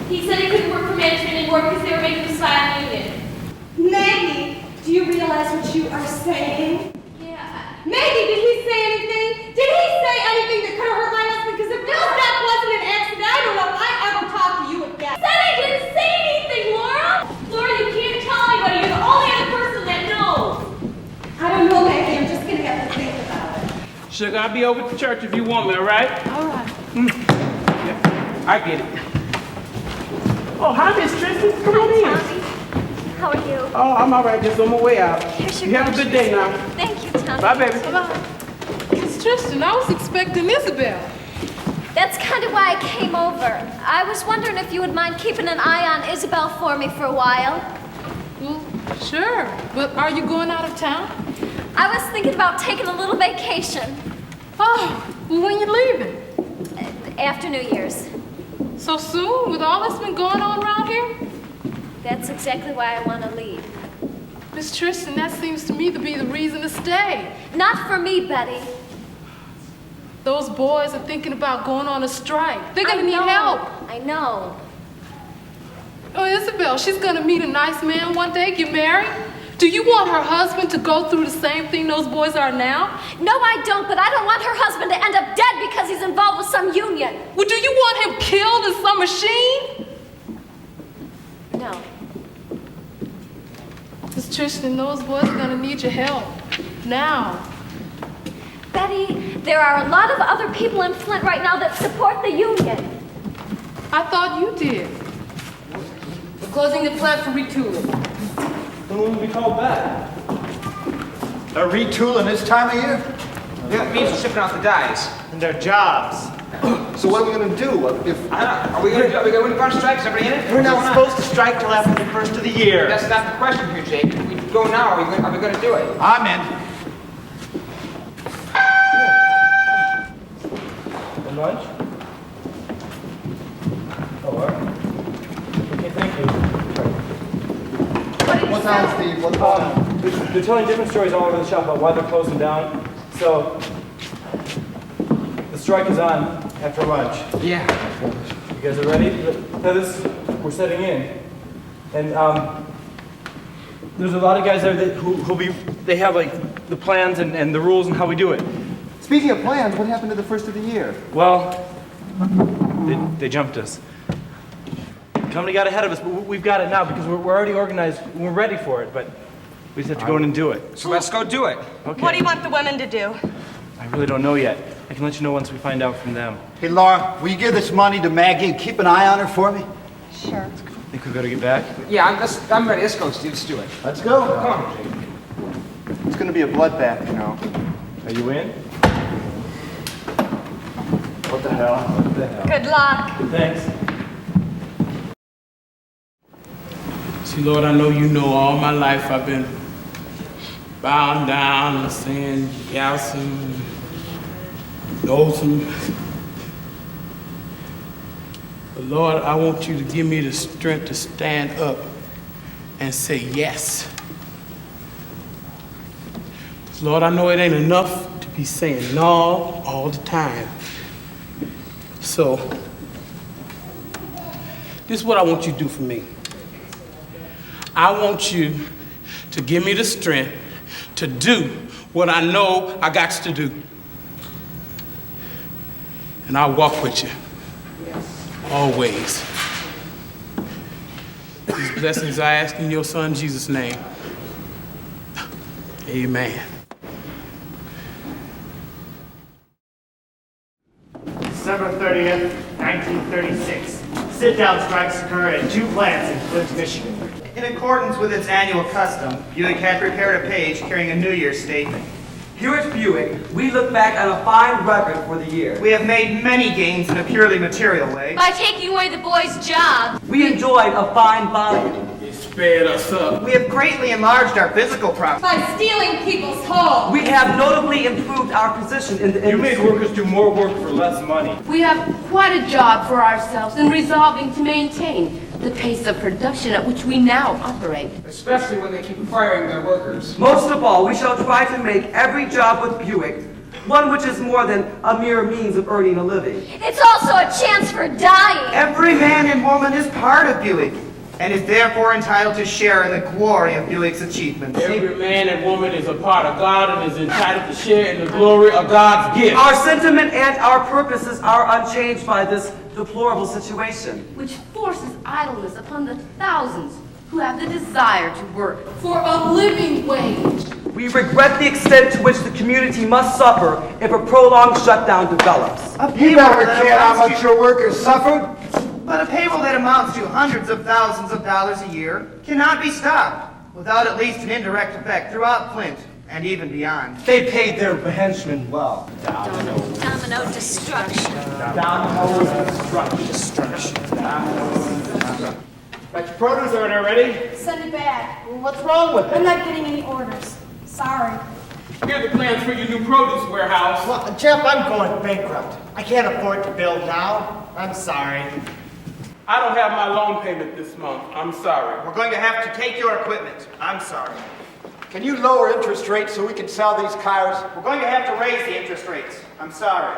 He said he couldn't work for management anymore because they were making him sign the union. Maggie, do you realize what you are saying? Yeah. Maggie, did he say anything? Did he say anything that could have hurt my husband? Because if that wasn't an accident, I don't know if I ever talk to you again. Said I didn't say anything, Laura! Laura, you can't tell anybody. You're the only other person that knows. I don't know, Maggie. I'm just going to have to think about it. Sugar, I'll be over at the church if you want me, all right? All right. Yeah, I get it. Oh, hi, Miss Tristan. Come on in. How are you? Oh, I'm all right. Just on my way out. Here's your You have a good day now. Thank you, Tommy. Bye, baby. Bye-bye. Miss Tristan, I was expecting Isabel. That's kind of why I came over. I was wondering if you would mind keeping an eye on Isabel for me for a while. Well, sure. But are you going out of town? I was thinking about taking a little vacation. Oh, well, when you leaving? After New Year's. So soon, with all that's been going on around here? That's exactly why I want to leave. Miss Tristan, that seems to me to be the reason to stay. Not for me, Betty. Those boys are thinking about going on a strike. They're gonna need help. I know. Oh, Isabel, she's gonna meet a nice man one day, get married. Do you want her husband to go through the same thing those boys are now? No, I don't, but I don't want her husband to end up dead because he's involved with some union. Well, do you want him killed in some machine? No. Miss Tristan, those boys are gonna need your help. Now. Betty, there are a lot of other people in Flint right now that support the union. I thought you did. We're closing the plant for retooling. When will we be called back? A retooling this time of year? Yeah, it means we're shipping out the dyes. and their jobs. So what are we gonna do? Are we going to go on strike? Is everybody in it? We're not supposed to strike till after the first of the year. That's not the question here, Jake. If we go now, are we going to do it? I'm in. And lunch? Oh, all right. Okay, thank you. What's on, Steve? What's going on? They're telling different stories all over the shop about why they're closing down. So, the strike is on after lunch. Yeah. You guys are ready? We're setting in. And there's a lot of guys there they have like the plans and the rules and how we do it. Speaking of plans, what happened to the first of the year? Well, they jumped us. Company got ahead of us, but we've got it now because we're already organized. We're ready for it, but we just have to go in and do it. So let's go do it. Okay. What do you want the women to do? I really don't know yet. I can let you know once we find out from them. Hey, Laura, will you give this money to Maggie and keep an eye on her for me? Sure. Think we better get back? Yeah, I'm ready. Let's go, Steve. Let's do it. Let's go. Come on, Jake. It's gonna be a bloodbath, you know. Are you in? What the hell? What the hell? Good luck. Thanks. See, Lord, I know you know all my life I've been bowing down and saying yes and no. But Lord, I want you to give me the strength to stand up and say yes. Lord, I know it ain't enough to be saying no all the time. So, this is what I want you to do for me. I want you to give me the strength to do what I know I got to do. And I'll walk with you. Always. These blessings I ask in your son Jesus' name. Amen. December 30th, 1936. Sit-down strikes occur at 2 plants in Flint, Michigan. In accordance with its annual custom, Buick had prepared a page carrying a New Year's statement. Here at Buick, we look back on a fine record for the year. We have made many gains in a purely material way. By taking away the boys' job. We enjoyed a fine volume. It sped us up. We have greatly enlarged our physical property. By stealing people's homes. We have notably improved our position in the industry. You made workers do more work for less money. We have quite a job for ourselves in resolving to maintain the pace of production at which we now operate. Especially when they keep firing their workers. Most of all, we shall try to make every job with Buick one which is more than a mere means of earning a living. It's also a chance for dying. Every man and woman is part of Buick and is therefore entitled to share in the glory of Buick's achievements. Every man and woman is a part of God and is entitled to share in the glory of God's gift. Our sentiment and our purposes are unchanged by this deplorable situation, Which forces idleness upon the thousands who have the desire to work For a living wage. We regret the extent to which the community must suffer if a prolonged shutdown develops. You never cared how much your workers suffered. But a payroll that amounts to hundreds of thousands of dollars a year cannot be stopped without at least an indirect effect throughout Flint and even beyond. They paid their henchmen well. Domino destruction. Got your produce order ready? Send it back. What's wrong with it? I'm not getting any orders. Sorry. Here are the plans for your new produce warehouse. Well, Jeff, I'm going bankrupt. I can't afford to build now. I'm sorry. I don't have my loan payment this month. I'm sorry. We're going to have to take your equipment. I'm sorry. Can you lower interest rates so we can sell these cars? We're going to have to raise the interest rates. I'm sorry.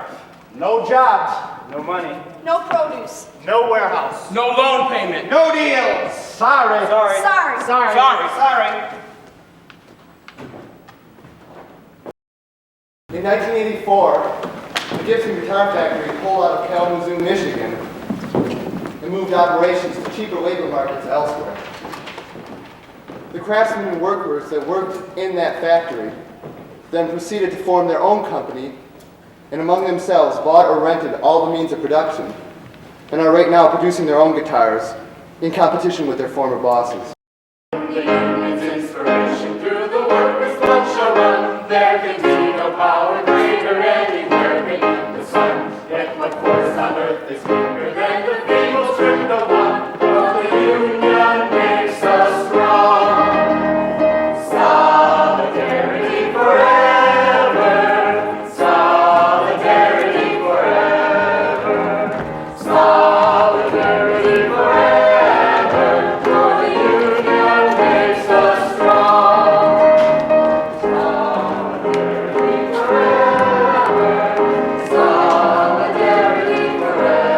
No jobs. No money. No produce. No warehouse. No loan payment. No deals. Sorry. Sorry. Sorry. Sorry. Sorry. Sorry. In 1984, the Gibson Guitar Factory pulled out of Kalamazoo, Michigan, and moved operations to cheaper labor markets elsewhere. The craftsmen and workers that worked in that factory then proceeded to form their own company, and among themselves bought or rented all the means of production, and are right now producing their own guitars in competition with their former bosses. Inspiration through the workers' blood shall run. There can be no power greater anywhere beneath the sun. It's bigger than the feeble strip the one, for the union makes us strong. Solidarity forever, solidarity forever, solidarity forever, for the union makes us strong. Solidarity forever, solidarity forever,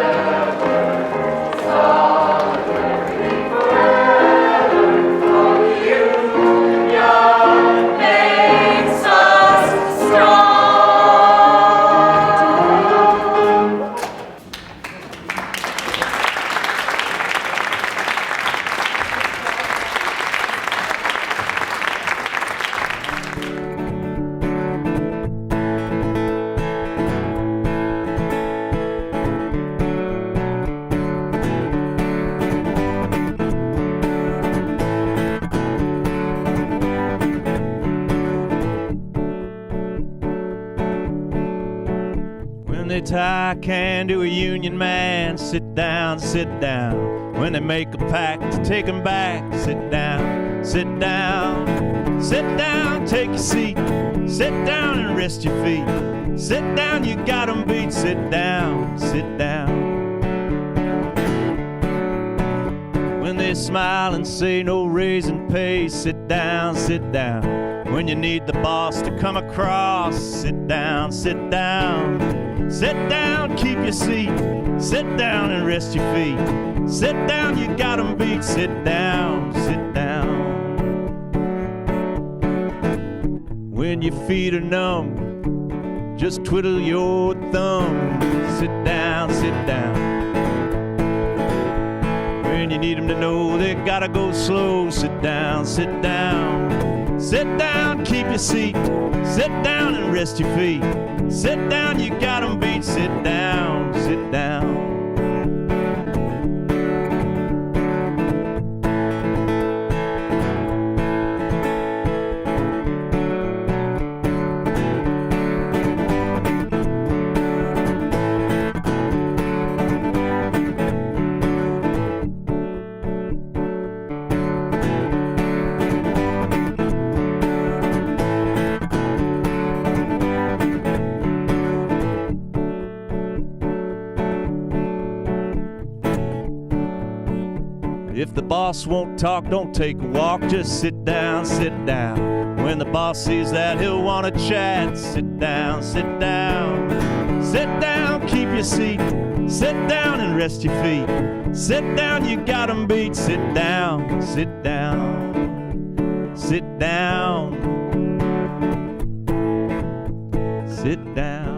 solidarity forever, for the union makes us strong. When they tie a can to a union man, sit down, sit down. When they make a pact to take him back, sit down, sit down. Sit down, take your seat. Sit down and rest your feet. Sit down, you got 'em beat. Sit down, sit down. When they smile and say no raise in pay, sit down, sit down. When you need the boss to come across, sit down, sit down. Sit down, keep your seat. Sit down and rest your feet. Sit down, you got 'em beat. Sit down, sit down. When your feet are numb, just twiddle your thumb. Sit down, sit down. When you need 'em to know they gotta go slow, sit down, sit down. Sit down, keep your seat. Sit down and rest your feet. Sit down, you got 'em beat. Sit down, sit down. If the boss won't talk, don't take a walk, just sit down, sit down. When the boss sees that, he'll want to chat. Sit down, sit down. Sit down, keep your seat. Sit down and rest your feet. Sit down, you got 'em beat. Sit down, sit down. Sit down. Sit down.